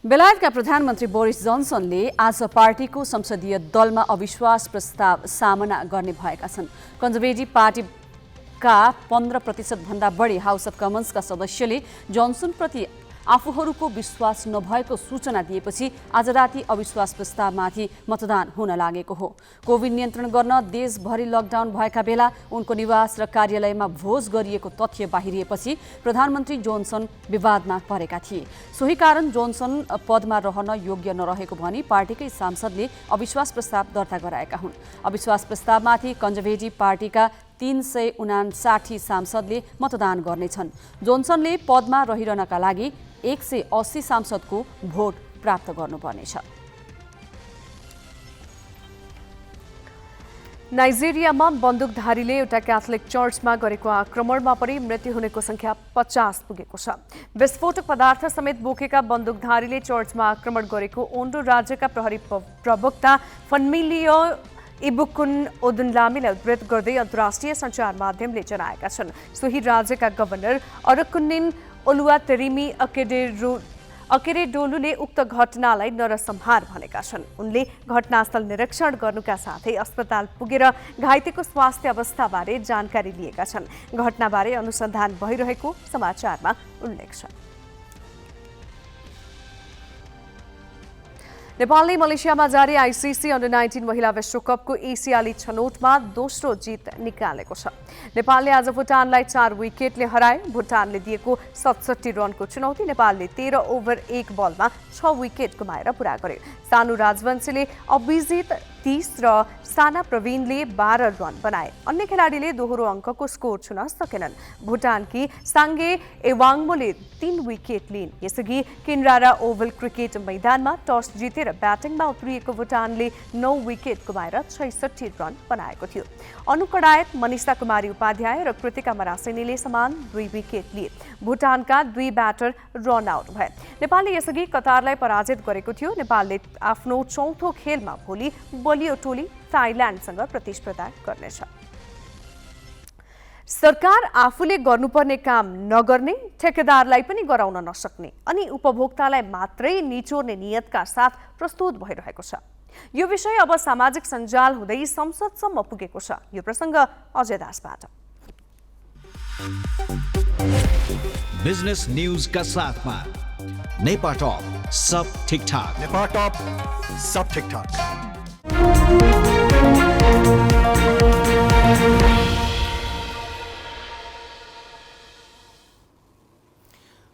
बेलायतका प्रधानमन्त्री बोरिस जोन्सनले आज पार्टीको संसदीय दलमा अविश्वास प्रस्ताव सामना गर्ने भएका छन्। कन्जर्भेटिभ पार्टीका 15% भन्दा बढी हाउस अफ कमन्सका सदस्यले जोन्सनप्रति आफूहरूको विश्वास नभएको सूचना दिएपछि आज राति अविश्वास प्रस्तावमाथि मतदान हुन लागेको हो। कोभिड नियन्त्रण गर्न देशभरि लकडाउन भएका बेला उनको निवास र कार्यालयमा भोज गरिएको तथ्य बाहिरिएपछि प्रधानमन्त्री जोन्सन विवादमा परेका थिए। सोही कारण जोन्सन पदमा रहन योग्य नरहेको भनी पार्टीकै सांसदले अविश्वास प्रस्ताव दर्ता गराएका हुन्। अविश्वास प्रस्तावमाथि कन्जर्भेटिभ पार्टीका 359 सांसदले मतदान गर्नेछन्। जोन्सनले पदमा रहिरहनका लागि 180 सांसदको भोट प्राप्त गर्नुपर्नेछ। नाइजेरियामा बन्दुकधारीले एउटा क्याथोलिक चर्चमा गरेको आक्रमणमा पनि मृत्यु हुनेको संख्या 50 पुगेको छ। विस्फोटक पदार्थ समेत बोकेका बन्दुकधारीले चर्चमा आक्रमण गरेको ओन्डो राज्यका प्रहरी प्रवक्ता फन्मिलियो इबुकुन ओदुनलामीलाई उद्धृत गर्दै अन्तर्राष्ट्रिय सञ्चार माध्यमले जनाएका छन्। सोही राज्यका गभर्नर अरकुनिन ओलुवातेरिमी अकेरेडोलुले उक्त घटनालाई नरसंहार भनेका छन्। उनले घटनास्थल निरीक्षण गर्नुका साथै अस्पताल पुगेर घाइतेको स्वास्थ्य अवस्थाबारे जानकारी लिएका छन्। घटनाबारे अनुसन्धान भइरहेको समाचारमा उल्लेख छ। नेपालले मलेसियामा जारी आइसिसी अन्डर-19 महिला विश्वकपको एसियाली छनौटमा दोस्रो जित निकालेको छ। नेपालले आज भुटानलाई 4 विकेटले हरायो। भुटानले दिएको 67 रनको चुनौती नेपालले 13 ओभर 1 बलमा 6 विकेट गुमाएर पूरा गर्यो। सानु राजवंशीले अभिजित 30 र साना प्रवीणले 12 रन बनाए। अन्य खेलाडीले दोहोरो अङ्कको स्कोर छुन सकेनन्। भुटानकी साङ्गे एवाङ्मोले 3 विकेट लिइन्। यसअघि किन्रारा ओभल क्रिकेट मैदानमा टस जितेर ब्याटिङमा उत्रिएको भुटानले 9 विकेट गुमाएर 66 रन बनाएको थियो। अनु कडायत, मनिषा कुमारी उपाध्याय र कृतिका मरासेनीले समान 2 विकेट लिए। भुटानका 2 ब्याटर रन आउट भए। नेपालले यसअघि कतारलाई पराजित गरेको थियो। नेपालले आफ्नो चौथो खेलमा भोलि बलियो टोली थाइल्यान्डसँग प्रतिस्पर्धा गर्नेछ। सरकार आफूले गर्नुपर्ने काम नगर्ने, ठेकेदारलाई पनि गराउन नसक्ने अनि उपभोक्तालाई मात्रै निचोर्ने नियतका साथ प्रस्तुत भइरहेको छ। यो विषय अब सामाजिक सञ्जाल हुँदै संसदसम्म पुगेको छ। यो प्रसङ्ग अजय दासबाट। बिजनेस न्यूज का साथमा नेपा टप सब ठीक ठाक। नेपा टप सब ठीक ठाक।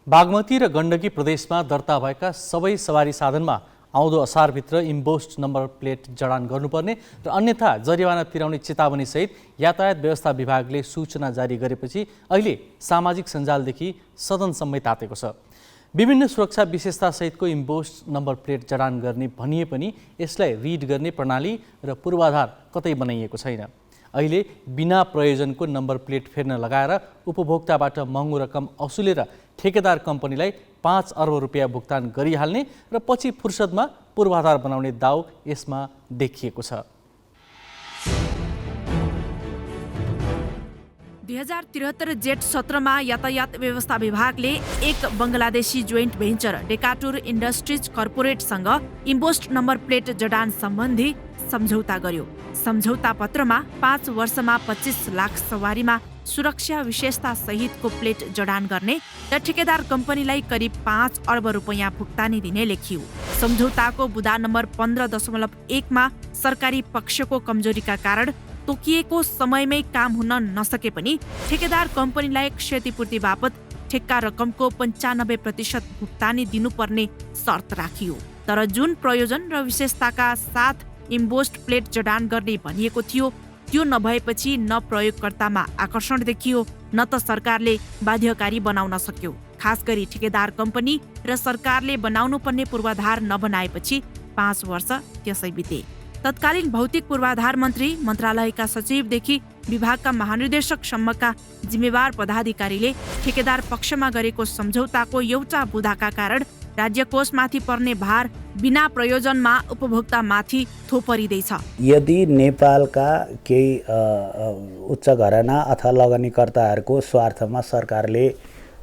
बागमती र गण्डकी प्रदेशमा दर्ता भएका सबै सवारी साधनमा आउँदो असारभित्र इम्पोस्ट नम्बर प्लेट जडान गर्नुपर्ने र अन्यथा जरिवाना तिराउने चेतावनीसहित यातायात व्यवस्था विभागले सूचना जारी गरेपछि अहिले सामाजिक सञ्जालदेखि सदनसम्मै तातेको छ। विभिन्न सुरक्षा विशेषतासहितको इम्पोस्ट नम्बर प्लेट जडान गर्ने भनिए पनि यसलाई रिड गर्ने प्रणाली र पूर्वाधार कतै बनाइएको छैन। अहिले बिना प्रयोजनको नम्बर प्लेट फेर्न लगाएर उपभोक्ताबाट महँगो रकम असुलेर ठेकेदार कम्पनीलाई 5 अर्ब रुपियाँ भुक्तान गरिहाल्ने र पछि फुर्सदमा पूर्वाधार बनाउने दाउ यसमा देखिएको छ। 2073 जेठ 17 मा यातायात व्यवस्था विभागले एक Bangladeshi joint venture Decatur industries कर्पोरेटसँग इम्पोस्ट नम्बर प्लेट जडान सम्बन्धी सम्झौता गर्यो। सम्झौता पत्रमा 5 वर्षमा 25 लाख सवारीमा सुरक्षा विशेषता सहितको प्लेट जडान गर्ने र ठेकेदार कम्पनीलाई करिब 5 अर्ब रुपैयाँ भुक्तानी दिने लेखियो। सम्झौताको बुँदा नम्बर 15.1 मा सरकारी पक्षको कमजोरीका कारण तोकिएको समयमै काम हुन नसके पनि ठेकेदार कम्पनीलाई क्षतिपूर्ति बापत ठेक्का रकमको 95% भुक्तानी दिनुपर्ने शर्त राखियो। तर जुन प्रयोजन र विशेषताका साथ इम्बोस्ड प्लेट जडान गर्ने भनिएको थियो त्यो नभएपछि न प्रयोगकर्तामा आकर्षण देखियो न त सरकारले बाध्यकारी बनाउन सक्यो। खास गरी ठेकेदार कम्पनी र सरकारले बनाउनु पर्ने पूर्वाधार नबनाएपछि 5 वर्ष त्यसै बिते। तत्कालीन भौतिक पूर्वाधार मन्त्री, मन्त्रालयका सचिवदेखि विभागका महानिर्देशकसम्मका जिम्मेवार पदाधिकारीले ठेकेदार पक्षमा गरेको सम्झौताको एउटा बुँदाका कारण राज्य कोषमाथि पर्ने भार बिना प्रयोजनमा उपभोक्तामाथि थोपरिँदैछ। यदि नेपालका केही उच्च घराना अथवा लगानीकर्ताहरूको स्वार्थमा सरकारले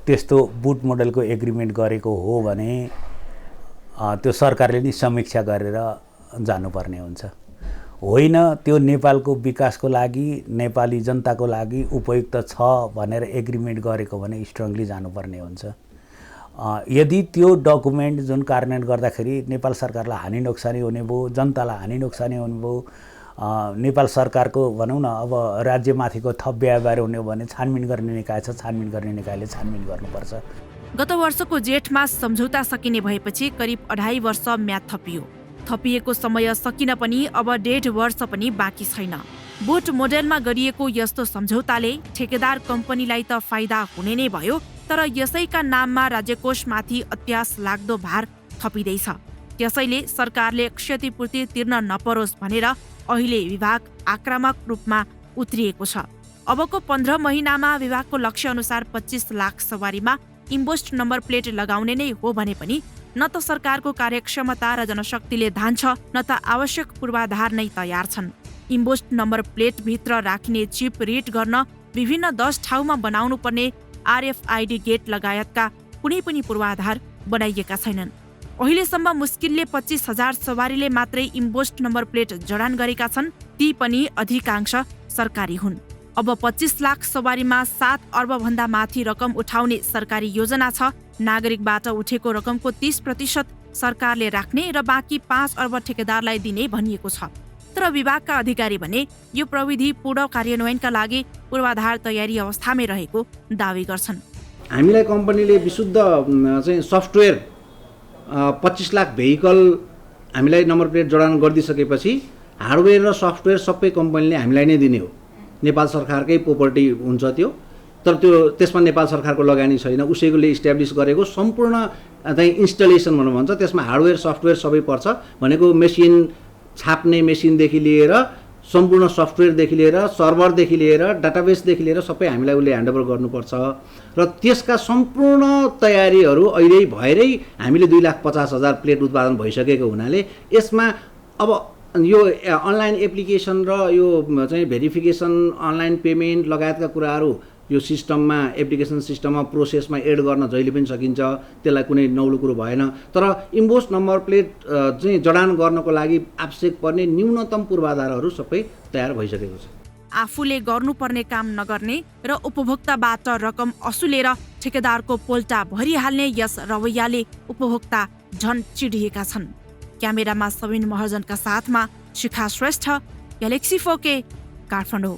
त्यस्तो बुट मोडलको एग्रिमेन्ट गरेको हो भने त्यो सरकारले नि समीक्षा गरेर जानुपर्ने हुन्छ। होइन त्यो नेपालको विकासको लागि, नेपाली जनताको लागि उपयुक्त छ भनेर एग्रिमेन्ट गरेको भने स्ट्रङली जानुपर्ने हुन्छ। यदि त्यो डकुमेन्ट जुन कार्यान्वयन गर्दाखेरि नेपाल सरकारलाई हानि नोक्सानी हुने भयो, जनतालाई हानि नोक्सानी हुने भयो, नेपाल सरकारको भनौँ न अब राज्यमाथिको थप व्यवहार हुने हो भने छानबिन गर्ने निकाय छ, छानबिन गर्ने निकायले छानबिन गर्नुपर्छ। गत वर्षको जेठमा सम्झौता सकिने भएपछि करिब 2.5 वर्ष म्याद थपियो। थपिएको समय सकिन पनि अब 1.5 वर्ष पनि बाँकी छैन। बुट मोडेलमा गरिएको यस्तो सम्झौताले ठेकेदार कम्पनीलाई त फाइदा हुने नै भयो, तर यसैका नाममा राज्यकोषमाथि अत्यास लाग्दो भार थपिँदैछ। त्यसैले सरकारले क्षतिपूर्ति तिर्न नपरोस् भनेर अहिले विभाग आक्रामक रूपमा उत्रिएको छ। अबको 15 महिनामा विभागको लक्ष्य अनुसार 25 लाख सवारीमा इम्बोस्ड नम्बर प्लेट लगाउने नै हो भने पनि न त सरकारको कार्यक्षमता र जनशक्तिले धान्छ न त आवश्यक पूर्वाधार नै तयार छन्। इम्बोस्ड नम्बर प्लेटभित्र राखिने चिप रिड गर्न विभिन्न 10 ठाउँमा बनाउनु पर्ने RFID गेट लगायतका कुनै पनि पूर्वाधार बनाइएका छैनन्। अहिलेसम्म मुस्किलले 25,000 सवारीले मात्रै इम्बोस्ड नम्बर प्लेट जडान गरेका छन्, ती पनि अधिकांश सरकारी हुन्। अब 25 लाख सवारीमा 7 अर्बभन्दा माथि रकम उठाउने सरकारी योजना छ। नागरिकबाट उठेको रकमको 30% सरकारले राख्ने र बाँकी 5 अर्ब ठेकेदारलाई दिने भनिएको छ। तर विभागका अधिकारी भने यो प्रविधि पूर्ण कार्यान्वयनका लागि पूर्वाधार तयारी अवस्थामै रहेको दावी गर्छन्। हामीलाई कम्पनीले विशुद्ध चाहिँ सफ्टवेयर 25 लाख भेहिकल हामीलाई नम्बर प्लेट जडान गरिदिसकेपछि हार्डवेयर र सफ्टवेयर सबै कम्पनीले हामीलाई नै दिने हो। नेपाल सरकारकै प्रोपर्टी हुन्छ त्यो, तर त्यो त्यसमा नेपाल सरकारको लगानी छैन। उसैले इस्ट्याब्लिस गरेको सम्पूर्ण चाहिँ इन्स्टलेसन भन्नु भन्छ, त्यसमा हार्डवेयर सफ्टवेयर सबै पर्छ। भनेको मेसिन छाप्ने मेसिनदेखि लिएर सम्पूर्ण सफ्टवेयरदेखि लिएर सर्भरदेखि लिएर डाटाबेसदेखि लिएर सबै हामीलाई उसले ह्यान्डओभर गर्नुपर्छ र त्यसका सम्पूर्ण तयारीहरू अहिले भएरै हामीले 2,50,000 प्लेट उत्पादन भइसकेको हुनाले यसमा अब यो अनलाइन एप्लिकेसन र यो चाहिँ भेरिफिकेसन, अनलाइन पेमेन्ट लगायतका कुराहरू यो सिस्टममा, एप्लिकेसन सिस्टममा, प्रोसेसमा एड गर्न जहिले पनि सकिन्छ। त्यसलाई कुनै नौलो कुरो भएन। तर इम्बोस्ड नम्बर प्लेट चाहिँ जडान गर्नको लागि आवश्यक पर्ने न्यूनतम पूर्वाधारहरू सबै तयार भइसकेको छ। आफूले गर्नुपर्ने काम नगर्ने र उपभोक्ताबाट रकम असुलेर ठेकेदारको पोल्टा भरिहाल्ने यस रवैयाले उपभोक्ता झन चिडिएका छन्। क्यामेरामा सबिन महर्जनका साथमा शिखा श्रेष्ठ, ग्यालेक्सी 4K, काठमाडौँ।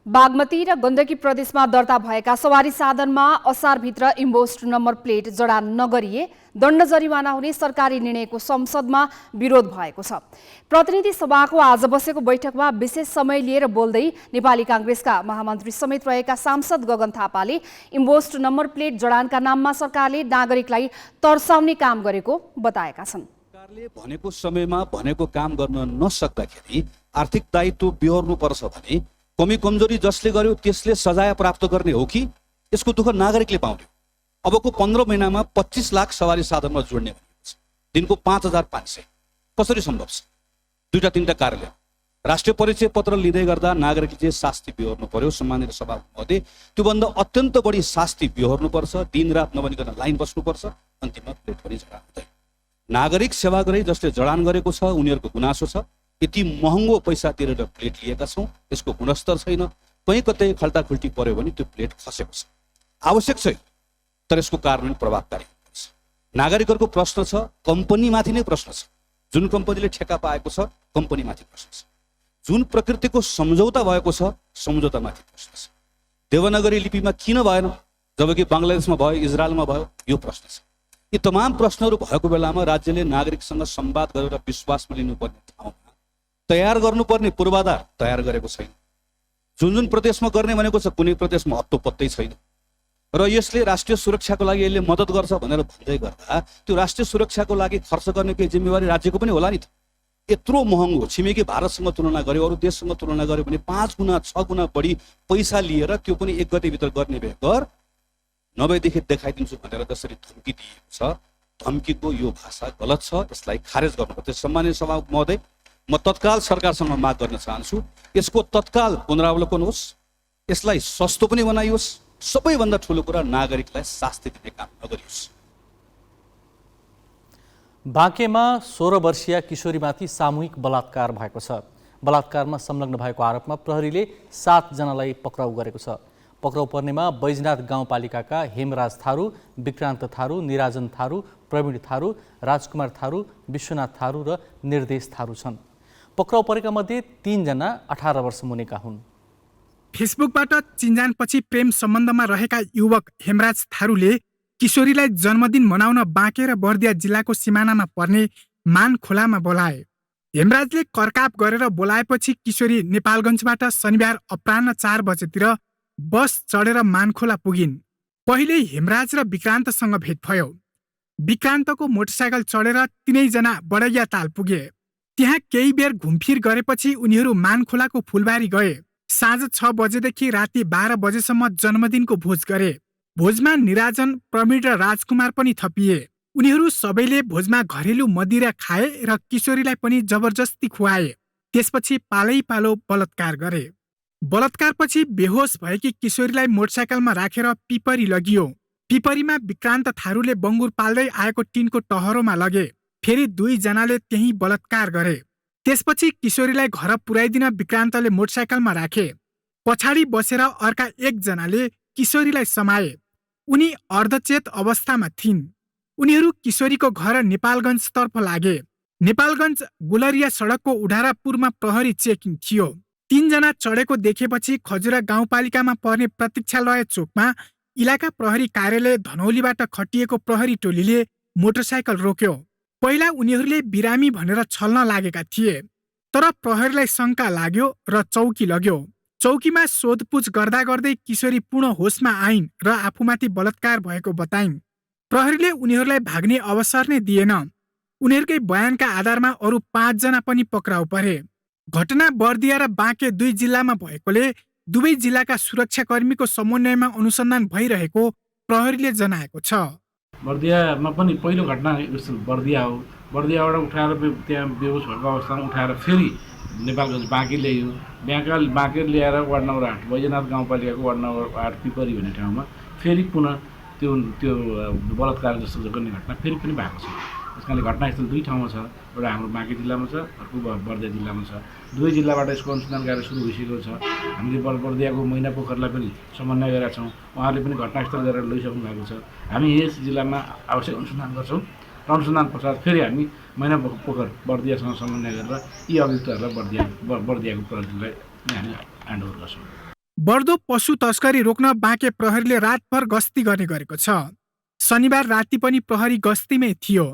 बागमती र गण्डकी प्रदेशमा दर्ता भएका सवारी साधनमा असारभित्र इम्बोस्ड नम्बर प्लेट जडान नगरिए दण्ड जरिवाना हुने सरकारी निर्णयको संसदमा विरोध भएको छ। प्रतिनिधि सभाको आज बसेको बैठकमा विशेष समय लिएर बोल्दै नेपाली कांग्रेसका महामन्त्री समेत रहेका सांसद गगन थापाले इम्बोस्ड नम्बर प्लेट जडानका नाममा सरकारले नागरिकलाई तर्साउने काम गरेको बताएका छन्। सरकारले भनेको समयमा भनेको काम गर्न नसक्दाखेरि आर्थिक दायित्व बिहोर्नुपर्छ भने कमी कमजोरी जसले गर्यो त्यसले सजाय प्राप्त गर्ने हो कि यसको दुःख नागरिकले पाउने? अबको 15 महिनामा 25 लाख सवारी साधनमा जोड्ने दिनको 5,500 कसरी सम्भव छ? 2-3टा कार्यालय राष्ट्रिय परिचय पत्र लिँदै गर्दा नागरिकले शास्ति बिहोर्नु पर्यो। सम्मानित सभापति, त्योभन्दा अत्यन्त बढी शास्ति बिहोर्नुपर्छ। दिन रात नभनिकन लाइन बस्नुपर्छ। अन्तिममा प्लेट पनि जडान हुँदैन। नागरिक सेवाग्राही जसले जडान गरेको छ उनीहरूको गुनासो छ, यति महँगो पैसा तिरेर प्लेट लिएका छौँ, यसको गुणस्तर छैन, कहीँ कतै खल्टाखुल्टी पर्यो भने त्यो प्लेट खसेको छ। आवश्यक छैन, तर यसको कारण प्रभावकारी हुनुपर्छ। नागरिकहरूको प्रश्न छ, कम्पनीमाथि नै प्रश्न छ। जुन कम्पनीले ठेक्का पाएको छ कम्पनीमाथि प्रश्न छ, जुन प्रकृतिको सम्झौता भएको छ सम्झौतामाथि प्रश्न छ। देवनागरी लिपिमा किन भएन जबकि बङ्गलादेशमा भयो, इजरायलमा भयो, यो प्रश्न छ। यी तमाम प्रश्नहरू भएको बेलामा राज्यले नागरिकसँग संवाद गरेर विश्वासमा लिनुपर्ने ठाउँमा तयार गर्नुपर्ने पूर्वाधार तयार गरेको छैन। जुन जुन प्रदेशमा गर्ने भनेको छ कुनै प्रदेशमा हत्तो पत्तै छैन र यसले राष्ट्रिय सुरक्षाको लागि यसले मद्दत गर्छ भनेर भन्दै गर्दा त्यो राष्ट्रिय सुरक्षाको लागि खर्च गर्ने केही जिम्मेवारी राज्यको पनि होला नि त। यत्रो महँगो छिमेकी भारतसँग तुलना गर्यो, अरू देशसँग तुलना गर्यो भने 5 गुणा 6 गुणा बढी पैसा लिएर त्यो पनि 1 गतेभित्र गर्ने बेगर नभएदेखि देखाइदिन्छु भनेर जसरी धम्की दिएको छ, धम्कीको यो भाषा गलत छ, यसलाई खारेज गर्नुपर्छ। सम्माननीय सभामुख महोदय, म तत्काल सरकारसँग माग गर्न चाहन्छु, यसको तत्काल पुनरावलोकन होस्, यसलाई सस्तो पनि बनाइयोस्, सबैभन्दा ठुलो कुरा नागरिकलाई शास्ति दिने काम नगरियोस्। बाँकेमा 16 वर्षीय किशोरीमाथि सामूहिक बलात्कार भएको छ। बलात्कारमा संलग्न भएको आरोपमा प्रहरीले 7 जनालाई पक्राउ गरेको छ। पक्राउ पर्नेमा बैजनाथ गाउँपालिकाका हेमराज थारू, विक्रान्त थारू, निराजन थारू, प्रवीण थारू, राजकुमार थारू, विश्वनाथ थारू र निर्देश थारू छन्। पक्राउ परेका मध्ये 3 जना 18 वर्ष मुनिका हुन्। फेसबुकबाट चिन्जानपछि प्रेम सम्बन्धमा रहेका युवक हेमराज थारूले किशोरीलाई जन्मदिन मनाउन बाँके र बर्दिया जिल्लाको सिमानामा पर्ने मानखोलामा बोलाए। हेमराजले करकाप गरेर बोलाएपछि किशोरी नेपालगञ्जबाट शनिबार अपराह्न 4 बजेतिर बस चढेर मानखोला पुगिन्। पहिले हेमराज र विक्रान्तसँग भेट भयो। विक्रान्तको मोटरसाइकल चढेर 3 जना बडैया ताल पुगे। त्यहाँ केही बेर घुमफिर गरेपछि उनीहरू मानखोलाको फुलबारी गए। साँझ 6 बजेदेखि राति 12 बजेसम्म जन्मदिनको भोज गरे। भोजमा निराजन, प्रवीण र राजकुमार पनि थपिए। उनीहरू सबैले भोजमा घरेलु मदिरा खाए र किशोरीलाई पनि जबरजस्ती खुवाए। त्यसपछि पालै पालो बलात्कार गरे। बलात्कारपछि बेहोस भएकी किशोरीलाई मोटरसाइकलमा राखेर पिपरी लगियो। पिपरीमा विक्रान्त थारूले बङ्गुर पाल्दै आएको टिनको टहरोमा लगे। फेरि 2 जनाले त्यही बलात्कार गरे। त्यसपछि किशोरीलाई घर पुर्याइदिन विक्रान्तले मोटरसाइकलमा राखे। पछाडि बसेर अर्का 1 जनाले किशोरीलाई समाए। उनी अर्धचेत अवस्थामा थिइन्। उनीहरू किशोरीको घर नेपालगञ्जतर्फ लागे। नेपालगञ्ज गुलरिया सडकको उडारापुरमा प्रहरी चेकिङ थियो। 3 जना चढेको देखेपछि खजुरा गाउँपालिकामा पर्ने प्रतीक्षालय चोकमा इलाका प्रहरी कार्यालय धनौलीबाट खटिएको प्रहरी टोलीले मोटरसाइकल रोक्यो। पहिला उनीहरूले बिरामी भनेर छल्न लागेका थिए, तर प्रहरीलाई शङ्का लाग्यो र चौकी लग्यो। चौकीमा सोधपुछ गर्दा गर्दै किशोरी पूर्ण होसमा आइन् र आफूमाथि बलात्कार भएको बताइन्। प्रहरीले उनीहरूलाई भाग्ने अवसर नै दिएन। उनीहरूकै बयानका आधारमा अरू 5 जना पनि पक्राउ परे। घटना बर्दिया र बाँके 2 जिल्लामा भएकोले दुवै जिल्लाका सुरक्षाकर्मीको समन्वयमा अनुसन्धान भइरहेको प्रहरीले जनाएको छ। बर्दियामा पनि पहिलो घटना बर्दिया हो। बर्दियाबाट उठाएर त्यहाँ बेहोस भएको अवस्थामा उठाएर फेरि नेपालगञ्ज बाँके ल्याइयो। बाँके ल्याएर वार्ड नम्बर 8 बैजनाथ गाउँपालिकाको वार्ड नम्बर 8 पिपरी भन्ने ठाउँमा फेरि पुनः त्यो बलात्कार जस्तो गर्ने घटना फेरि पनि भएको छ। त्यस कारणले घटनास्थल 2 ठाउँमा छ। एउटा हाम्रो बाँके जिल्लामा छ, अर्को बर्दिया जिल्लामा छ। दुवै जिल्लाबाट यसको अनुसन्धान कार्य सुरु भइसकेको छ। हामीले बर्दियाको मैना पोखरलाई पनि समन्वय गरेका छौँ। उहाँहरूले पनि घटनास्थल गरेर लैसक्नु भएको छ। हामी यस जिल्लामा आवश्यक अनुसन्धान गर्छौँ र अनुसन्धान पश्चात फेरि हामी मैना पोखर बर्दियासँग समन्वय गरेर यी अभियुक्तहरूलाई बर्दियाको प्रहरीलाई हामी ह्यान्डओभर गर्छौँ। बढ्दो पशु तस्करी रोक्न बाँके प्रहरीले रातभर गस्ती गर्ने गरेको छ। शनिबार राति पनि प्रहरी गस्तीमै थियो।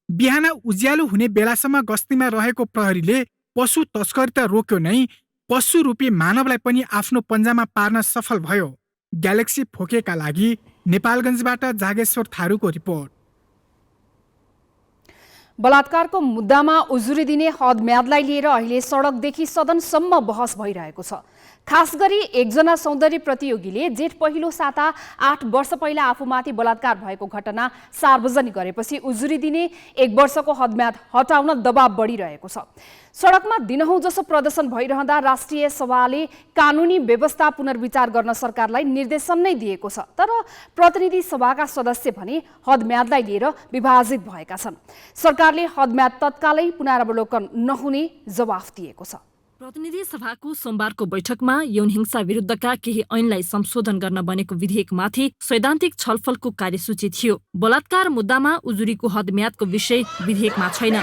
बिहान उज्यालो हुने बेलासम्म गस्तीमा रहेको प्रहरीले पशु तस्करी त रोक्यो नै, पशु रूपी मानवलाई पनि आफ्नो पन्जामा पार्न सफल भयो। ग्यालेक्सी फोकेका लागि नेपालगञ्जबाट जागेश्वर थारूको रिपोर्ट। बलात्कारको मुद्दामा उजुरी दिने हदम्यादलाई लिएर अहिले सडकदेखि सदनसम्म बहस भइरहेको छ। खास गरी एकजना सौन्दर्य प्रतियोगीले जेठ पहिलो साता 8 वर्ष पहिला आफूमाथि बलात्कार भएको घटना सार्वजनिक गरेपछि उजुरी दिने 1 वर्षको हदम्याद हटाउन दबाब बढिरहेको छ। सडकमा दिनहुँ जसो प्रदर्शन भइरहँदा राष्ट्रिय सभाले कानुनी व्यवस्था पुनर्विचार गर्न सरकारलाई निर्देशन नै दिएको छ। तर प्रतिनिधि सभाका सदस्य भने हदम्यादलाई लिएर विभाजित भएका छन्। सरकारले हदम्याद तत्कालै पुनरावलोकन नहुने जवाफ दिएको छ। प्रतिनिधि सभाको सोमबारको बैठकमा यौन हिंसा विरुद्धका केही ऐनलाई संशोधन गर्न बनेको विधेयकमाथि सैद्धान्तिक छलफलको कार्यसूची थियो। बलात्कार मुद्दामा उजुरीको हदम्यादको विषय विधेयकमा छैन।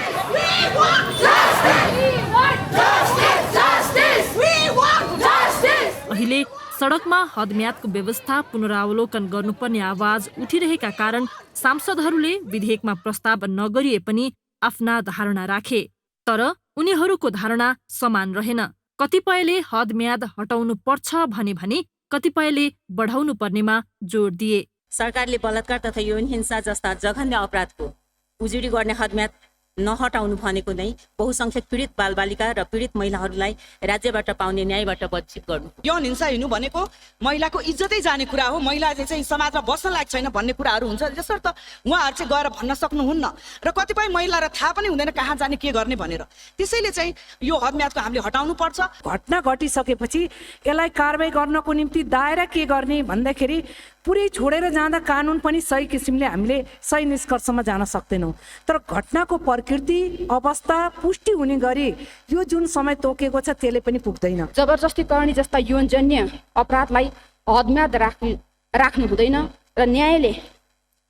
अहिले सडकमा हदम्यादको व्यवस्था पुनरावलोकन गर्नुपर्ने आवाज उठिरहेका कारण सांसदहरूले विधेयकमा प्रस्ताव नगरिए पनि आफ्ना धारणा राखे। तर उनीहरूको धारणा समान रहेन। कतिपयले हदम्याद हटाउनु पर्छ भने कतिपयले बढाउनु पर्नेमा जोड दिए। सरकारले बलात्कार तथा यौन हिंसा जस्ता जघन्य अपराधको उजुरी गर्ने हदम्याद नहटाउनु भनेको नै बहुसंख्यक पीडित बालबालिका र पीडित महिलाहरूलाई राज्यबाट पाउने न्यायबाट वञ्चित गर्नु। यौन हिंसा हुनु भनेको महिलाको इज्जतै जाने कुरा हो। महिलाले चाहिँ समाजमा बस्न लायक छैन भन्ने कुराहरू हुन्छ, जसर्थ उहाँहरू चाहिँ गएर भन्न सक्नुहुन्न र कतिपय महिलालाई थाहा पनि हुँदैन कहाँ जाने के गर्ने भनेर। त्यसैले चाहिँ यो हदम्यादको हामीले हटाउनु पर्छ। घटना घटिसकेपछि यसलाई कारबाही गर्नको निम्ति दायरा के गर्ने भन्दाखेरि पुरै छोडेर जाँदा कानुन पनि सही किसिमले हामीले सही निष्कर्षमा जान सक्दैनौँ। तर घटनाको प्रकृति अवस्था पुष्टि हुने गरी यो जुन समय तोकेको छ त्यसले पनि पुग्दैन। जबरजस्ती करणी जस्ता यौनजन्य अपराधलाई हदम्याद राख्नु हुँदैन र न्यायले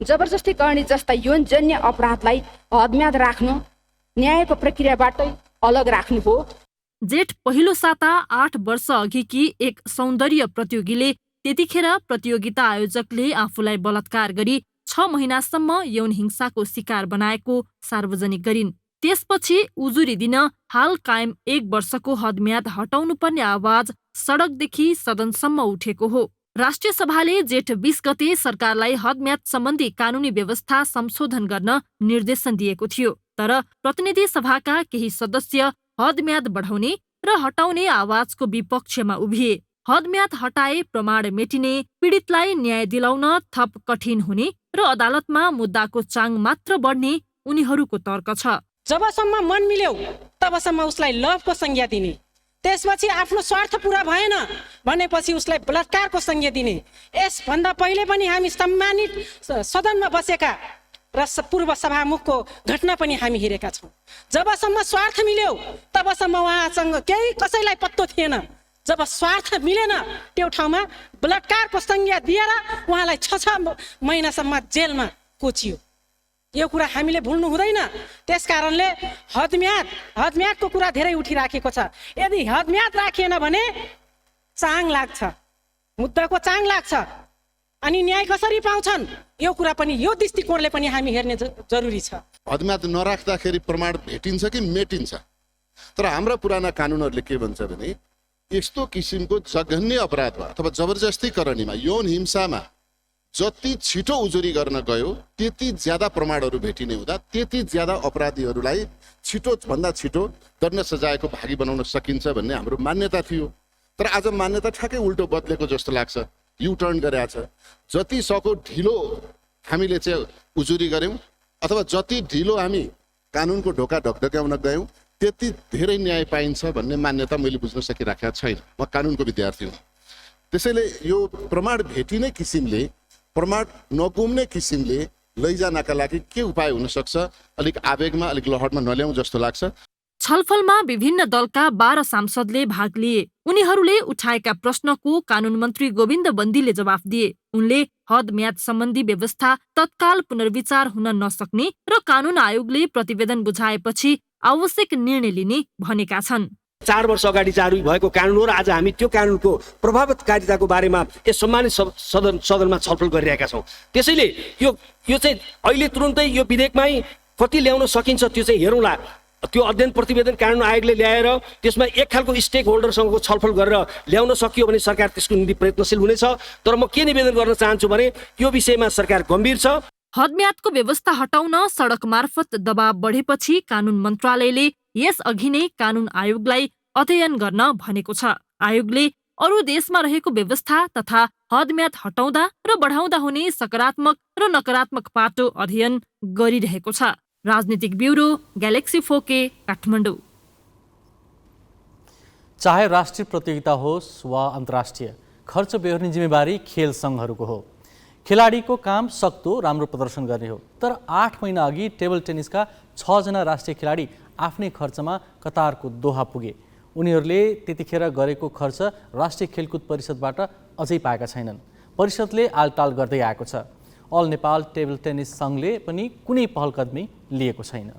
जबरजस्ती करणी जस्ता यौनजन्य अपराधलाई हदम्याद राख्नु न्यायको प्रक्रियाबाटै अलग राख्नु हो। जेठ पहिलो साता 8 वर्ष अघिकी एक सौन्दर्य प्रतियोगीले त्यतिखेर प्रतियोगिता आयोजकले आफूलाई बलात्कार गरी 6 महिनासम्म यौन हिंसाको शिकार बनाएको सार्वजनिक गरिन्। त्यसपछि उजुरी दिन हाल कायम 1 वर्षको हदम्याद हटाउनु पर्ने आवाज सडकदेखि सदनसम्म उठेको हो। राष्ट्रिय सभाले जेठ 20 गते सरकारलाई हदम्याद सम्बन्धी कानुनी व्यवस्था संशोधन गर्न निर्देशन दिएको थियो। तर प्रतिनिधि सभाका केही सदस्य हदम्याद बढाउने र हटाउने आवाजको विपक्षमा उभिए। हदम्याद हटाए प्रमाण मेटिने, पीडितलाई न्याय दिलाउन थप कठिन हुने र अदालतमा मुद्दाको चाङ मात्र बढ्ने उनीहरूको तर्क छ। जबसम्म मन मिल्यो तबसम्म उसलाई लभको संज्ञा दिने, त्यसपछि आफ्नो स्वार्थ पूरा भएन भनेपछि उसलाई बलात्कारको संज्ञा दिने। यसभन्दा पहिले पनि हामी सम्मानित सदनमा बसेका र पूर्व सभामुखको घटना पनि हामी हेरेका छौँ। जबसम्म स्वार्थ मिल्यो तबसम्म उहाँसँग केही कसैलाई पत्तो थिएन। जब स्वार्थ मिलेन त्यो ठाउँमा बलात्कारको संज्ञा दिएर उहाँलाई 6 महिनासम्म जेलमा कोचियो। यो कुरा हामीले भुल्नु हुँदैन। त्यसकारणले हदम्यादको कुरा धेरै उठिराखेको छ। यदि हदम्याद राखिएन भने चाङ लाग्छ, मुद्दाको चाङ लाग्छ, अनि न्याय कसरी पाउँछन् यो कुरा पनि यो दृष्टिकोणले पनि हामी हेर्ने जरुरी छ। हदम्याद नराख्दाखेरि प्रमाण भेटिन्छ कि मेटिन्छ? तर हाम्रा पुराना कानुनहरूले के भन्छ भने यस्तो किसिमको जघन्य अपराधमा अथवा जबरजस्ती करणीमा यौन हिंसामा जति छिटो उजुरी गर्न गयो त्यति ज्यादा प्रमाणहरू भेटिने हुँदा त्यति ज्यादा अपराधीहरूलाई भन्दा छिटो दण्ड सजायको भागी बनाउन सकिन्छ भन्ने हाम्रो मान्यता थियो। तर आज मान्यता ठ्याक्कै उल्टो बदलेको जस्तो लाग्छ। युटर्न गरेको छ। जति सक्दो ढिलो हामीले चाहिँ उजुरी गऱ्यौँ अथवा जति ढिलो हामी कानुनको ढोका ढकढक्याउन गयौँ त्यति धेरै न्याय पाइन्छ भन्ने मान्यता मैले बुझ्न सकिराखेको छैन। म कानुनको विद्यार्थी हुँ। त्यसैले यो प्रमाण भेटिने किसिमले, प्रमाण नगुम्ने किसिमले लैजानका लागि के उपाय हुन सक्छ? अलिक आवेगमा, अलिक लहरमा नल्याउँ जस्तो लाग्छ। छलफलमा विभिन्न दलका 12 सांसदले भाग लिए। उनीहरूले उठाएका प्रश्नको कानून मन्त्री गोविन्द बन्दीले जवाफ दिए। उनले हदम्याद सम्बन्धी व्यवस्था तत्काल पुनर्विचार हुन नसक्ने र कानून आयोगले प्रतिवेदन बुझाएपछि आवश्यक निर्णय लिने भनेका छन्। 4 वर्ष अगाडि जारी भएको कानुन हो र आज हामी त्यो कानुनको प्रभावकारिताको बारेमा यस सम्मानित सदनमा छलफल गरिरहेका छौँ। त्यसैले यो चाहिँ अहिले तुरुन्तै यो विधेयकमै कति ल्याउन सकिन्छ त्यो चाहिँ हेरौँला। त्यो अध्ययन प्रतिवेदन कानुन आयोगले ल्याएर त्यसमा एक खालको स्टेक होल्डरसँगको छलफल गरेर ल्याउन सकियो भने सरकार त्यसको निम्ति प्रयत्नशील हुनेछ। तर म के निवेदन गर्न चाहन्छु भने यो विषयमा सरकार गम्भीर छ। हदम्यादको व्यवस्था हटाउन सडक मार्फत दबाव बढेपछि कानून मन्त्रालयले यस अघि नै कानून आयोगलाई अध्ययन गर्न भनेको छ। आयोगले अरू देशमा रहेको व्यवस्था तथा हदम्याद हटाउँदा र बढाउँदा हुने सकारात्मक र नकारात्मक पाटो अध्ययन गरिरहेको छ। राजनीतिक ब्युरो, ग्यालेक्सी 4K, काठमाडौँ। चाहे राष्ट्रिय प्रतियोगिता होस् वा अन्तर्राष्ट्रिय, खर्च बेहोर्ने जिम्मेवारी खेल सङ्घहरूको हो। खेलाडीको काम सक्दो राम्रो प्रदर्शन गर्ने हो। तर 8 महिना अघि टेबल टेनिसका 6 जना राष्ट्रिय खेलाडी आफ्नै खर्चमा कतारको दोहा पुगे। उनीहरूले त्यतिखेर गरेको खर्च राष्ट्रिय खेलकुद परिषदबाट अझै पाएका छैनन्। परिषदले आलटाल गर्दै आएको छ। अल नेपाल टेबल टेनिस सङ्घले पनि कुनै पहलकदमी लिएको छैन।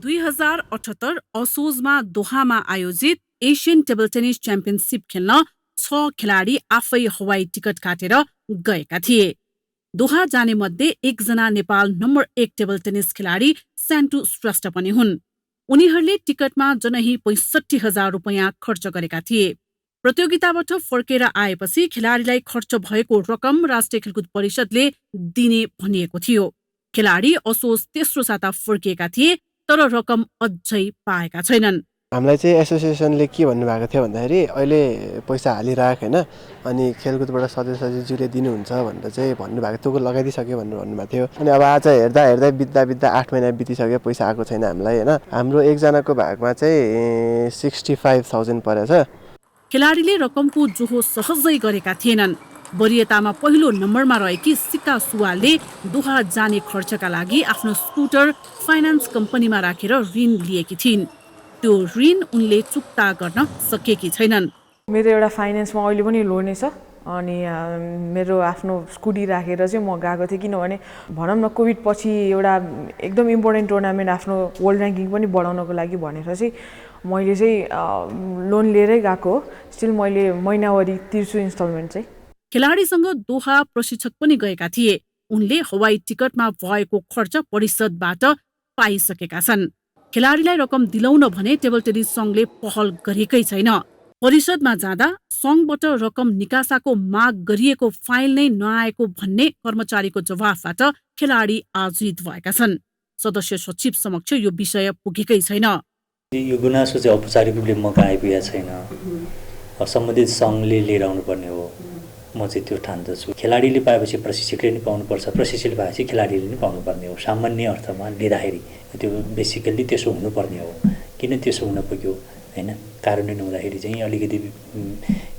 2078 असोजमा दोहामा आयोजित एसियन टेबल टेनिस च्याम्पियनसिप खेल्न 6 खेलाडी आफै हवाई टिकट काटेर गएका थिए। दोहा जाने मध्ये 1 जना नेपाल नम्बर 1 टेबल टेनिस खेलाडी स्यान्टु श्रेष्ठ पनि हुन्। उनीहरूले टिकटमा जनही 65,000 रुपैयाँ खर्च गरेका थिए। प्रतियोगिताबाट फर्केर आएपछि खेलाडीलाई खर्च भएको रकम राष्ट्रिय खेलकुद परिषदले दिने भनिएको थियो। खेलाडी असोज तेस्रो साता फर्किएका थिए, तर रकम अझै पाएका छैनन्। हामीलाई चाहिँ एसोसिएसनले के भन्नुभएको थियो भन्दाखेरि अहिले पैसा हालिराख होइन, अनि खेलकुदबाट सदस्यज्यूले दिनुहुन्छ भनेर चाहिँ भन्नुभएको, त्यो लगाइदिइसक्यो भनेर भन्नुभएको थियो। अनि अब आज हेर्दा बित्दा 8 महिना बितिसक्यो, पैसा आएको छैन हामीलाई होइन। हाम्रो एकजनाको भागमा चाहिँ 65,000 परेछ। खेलाडीले रकमको जोहो सहजै गरेका थिएनन्। वरियतामा पहिलो नम्बरमा रहेकी सिक्का सुवालले दोहा जाने खर्चका लागि आफ्नो स्कुटर फाइनान्स कम्पनीमा राखेर ऋण लिएकी थिइन्। त्यो ऋण उनले चुक्ता गर्न सकेकी छैनन्। मेरो एउटा फाइनेन्समा अहिले पनि लोनै छ, अनि मेरो आफ्नो स्कुटी राखेर चाहिँ म गएको थिएँ। किनभने भनौँ न कोभिड पछि एउटा एकदम इम्पोर्टेन्ट टुर्नामेन्ट आफ्नो वर्ल्ड ऱ्याङ्किङ पनि बढाउनको लागि भनेर चाहिँ मैले चाहिँ लोन लिएरै गएको हो। स्टिल मैले महिनावारी तिर्छु इन्स्टलमेन्ट चाहिँ। खेलाडीसँग दोहा प्रशिक्षक पनि गएका थिए। उनले हवाई टिकटमा भएको खर्च परिषदबाट पाइसकेका छन्। खेलाडीलाई रकम दिलाउन भने टेबल टेनिस सङ्घले पहल गरेकै छैन। परिषदमा जाँदा सङ्घबाट रकम निकासाको माग गरिएको फाइल नै नआएको भन्ने कर्मचारीको जवाफबाट खेलाडी आजित भएका छन्। सदस्य सचिव समक्ष यो विषय पुगेकै छैन। यो गुनासो चाहिँ औपचारिक रूपले म कहाँ आइपुगेको छैन। सम्बन्धित सङ्घले लिएर आउनुपर्ने हो, म चाहिँ त्यो ठान्दछु। खेलाडीले पाएपछि प्रशिक्षकले नि पाउनुपर्छ, प्रशिक्षकले पाएपछि खेलाडीले नि पाउनुपर्ने हो। सामान्य अर्थमा लिँदाखेरि त्यो बेसिकल्ली त्यसो हुनुपर्ने हो। किन त्यसो हुन पुग्यो होइन, कार्यान्वयन हुँदाखेरि चाहिँ अलिकति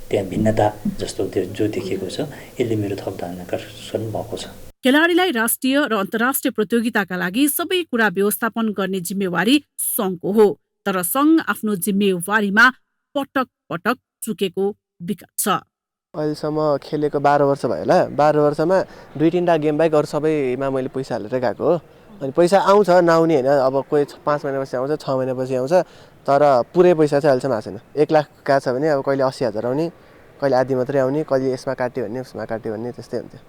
त्यहाँ भिन्नता जस्तो जो देखिएको छ, यसले मेरो थप ध्यानाकर्षण भएको छ। खेलाडीलाई राष्ट्रिय र अन्तर्राष्ट्रिय प्रतियोगिताका लागि सबै कुरा व्यवस्थापन गर्ने जिम्मेवारी सङ्घको हो। तर सङ्घ आफ्नो जिम्मेवारीमा पटक पटक चुकेको विगत छ। अहिलेसम्म खेलेको 12 वर्ष भयो होला। 12 वर्षमा 2-3टा गेम बाहेक अरू सबैमा मैले पैसा हालेर गएको हो। अनि पैसा आउँछ नआउने होइन, अब कोही 5 महिनापछि आउँछ, 6 महिनापछि आउँछ, तर पुरै पैसा चाहिँ अहिलेसम्म आएको छैन। 1 लाख गएको छ भने अब कहिले 80,000 आउने, कहिले आधी मात्रै आउने, कहिले यसमा काट्यो भने उसमा काट्यो भने त्यस्तै हुन्थ्यो।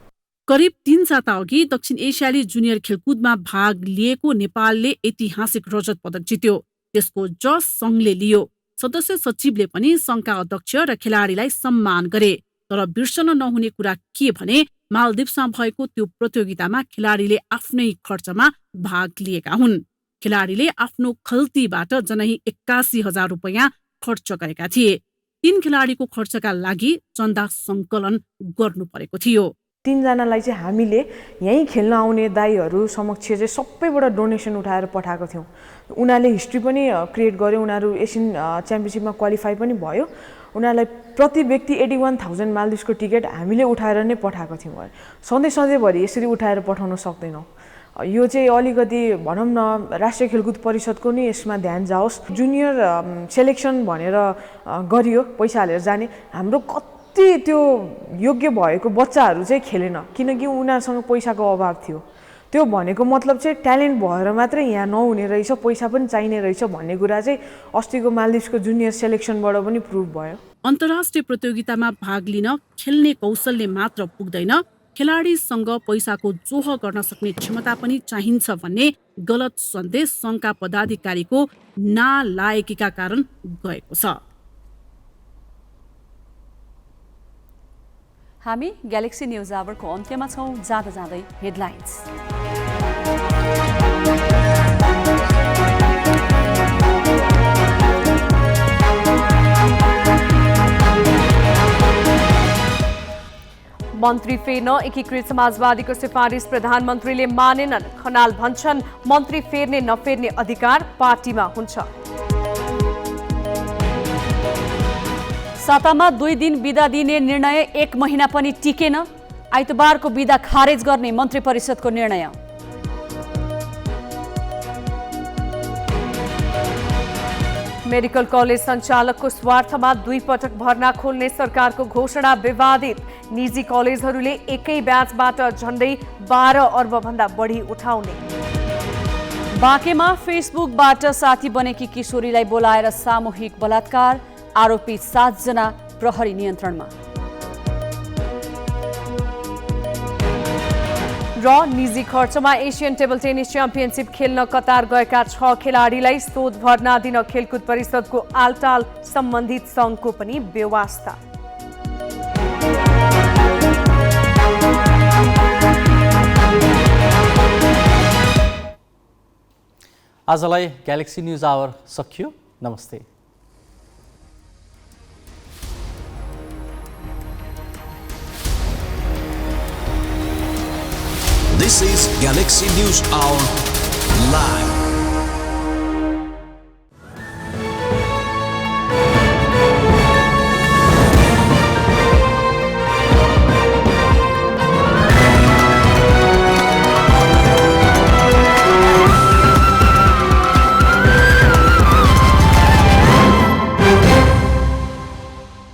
करिब 3 साता अघि दक्षिण एसियाली जुनियर खेलकुदमा भाग लिएको नेपालले ऐतिहासिक रजत पदक जित्यो। त्यसको जस सङ्घले लियो। सदस्य सचिवले पनि सङ्घका अध्यक्ष र खेलाडीलाई सम्मान गरे। तर बिर्सन नहुने कुरा के भने मालदिप्समा भएको त्यो प्रतियोगितामा खेलाडीले आफ्नै खर्चमा भाग लिएका हुन्। खेलाडीले आफ्नो खल्तीबाट जनही 81,000 रुपैयाँ खर्च गरेका थिए। 3 खेलाडीको खर्चका लागि चन्दा सङ्कलन गर्नु परेको थियो। 3 जनालाई चाहिँ हामीले यहीँ खेल्न आउने दाइहरू समक्ष चाहिँ सबैबाट डोनेसन उठाएर पठाएको थियौँ। उनीहरूले हिस्ट्री पनि क्रिएट गर्यो, उनीहरू एसियन च्याम्पियनसिपमा क्वालिफाई पनि भयो। उनीहरूलाई प्रति व्यक्ति 81,000 मालदिप्सको टिकट हामीले उठाएर नै पठाएको थियौँ। सधैँभरि यसरी उठाएर पठाउन सक्दैनौँ। यो चाहिँ अलिकति भनौँ न राष्ट्रिय खेलकुद परिषदको नि यसमा ध्यान जाओस्। जुनियर सेलेक्सन भनेर गरियो पैसा हालेर जाने, हाम्रो कति त्यो योग्य भएको बच्चाहरू चाहिँ खेलेन, किनकि उनीहरूसँग पैसाको अभाव थियो। त्यो भनेको मतलब चाहिँ ट्यालेन्ट भएर मात्रै यहाँ नहुने रहेछ, पैसा पनि चाहिने रहेछ भन्ने कुरा चाहिँ अस्तिको मालदिप्सको जुनियर सेलेक्सनबाट पनि प्रुभ भयो। अन्तर्राष्ट्रिय प्रतियोगितामा भाग लिन खेल्ने कौशलले मात्र पुग्दैन, खेलाडीसँग पैसाको जोह गर्न सक्ने क्षमता पनि चाहिन्छ भन्ने गलत सन्देश सङ्घका पदाधिकारीको नालायकीका कारण गएको छ। हामी ग्यालेक्सी न्युज आवरको अन्त्यमा छौँ। जाँदा जाँदै हेडलाइन्स। मन्त्री फेर्न एकीकृत समाजवादीको सिफारिस प्रधानमन्त्रीले मानेनन्। खनाल भन्छन् मन्त्री फेर्ने नफेर्ने अधिकार पार्टीमा हुन्छ। सातामा 2 दिन बिदा दिने निर्णय 1 महिना पनि टिकेन। आइतबारको बिदा खारेज गर्ने मन्त्री परिषदको निर्णय। मेडिकल कलेज सञ्चालकको स्वार्थमा 2 पटक भर्ना खोल्ने सरकारको घोषणा विवादित। निजी कलेजहरूले एकै ब्याचबाट झण्डै 12 अर्बभन्दा बढी उठाउने। बाँकेमा फेसबुकबाट साथी बनेकी किशोरीलाई बोलाएर सामूहिक बलात्कार। आरोपी 7 जना प्रहरी नियन्त्रणमा। र निजी खर्चमा एसियन टेबल टेनिस च्याम्पियनसिप खेल्न कतार गएका 6 खेलाडीलाई शोध भर्ना दिन खेलकुद परिषदको आलटाल सम्बन्धित सङ्घको पनि बेवास्ता। आजलाई ग्यालेक्सी न्युज आवर सकियो। नमस्ते। This is Galaxy News Hour Live.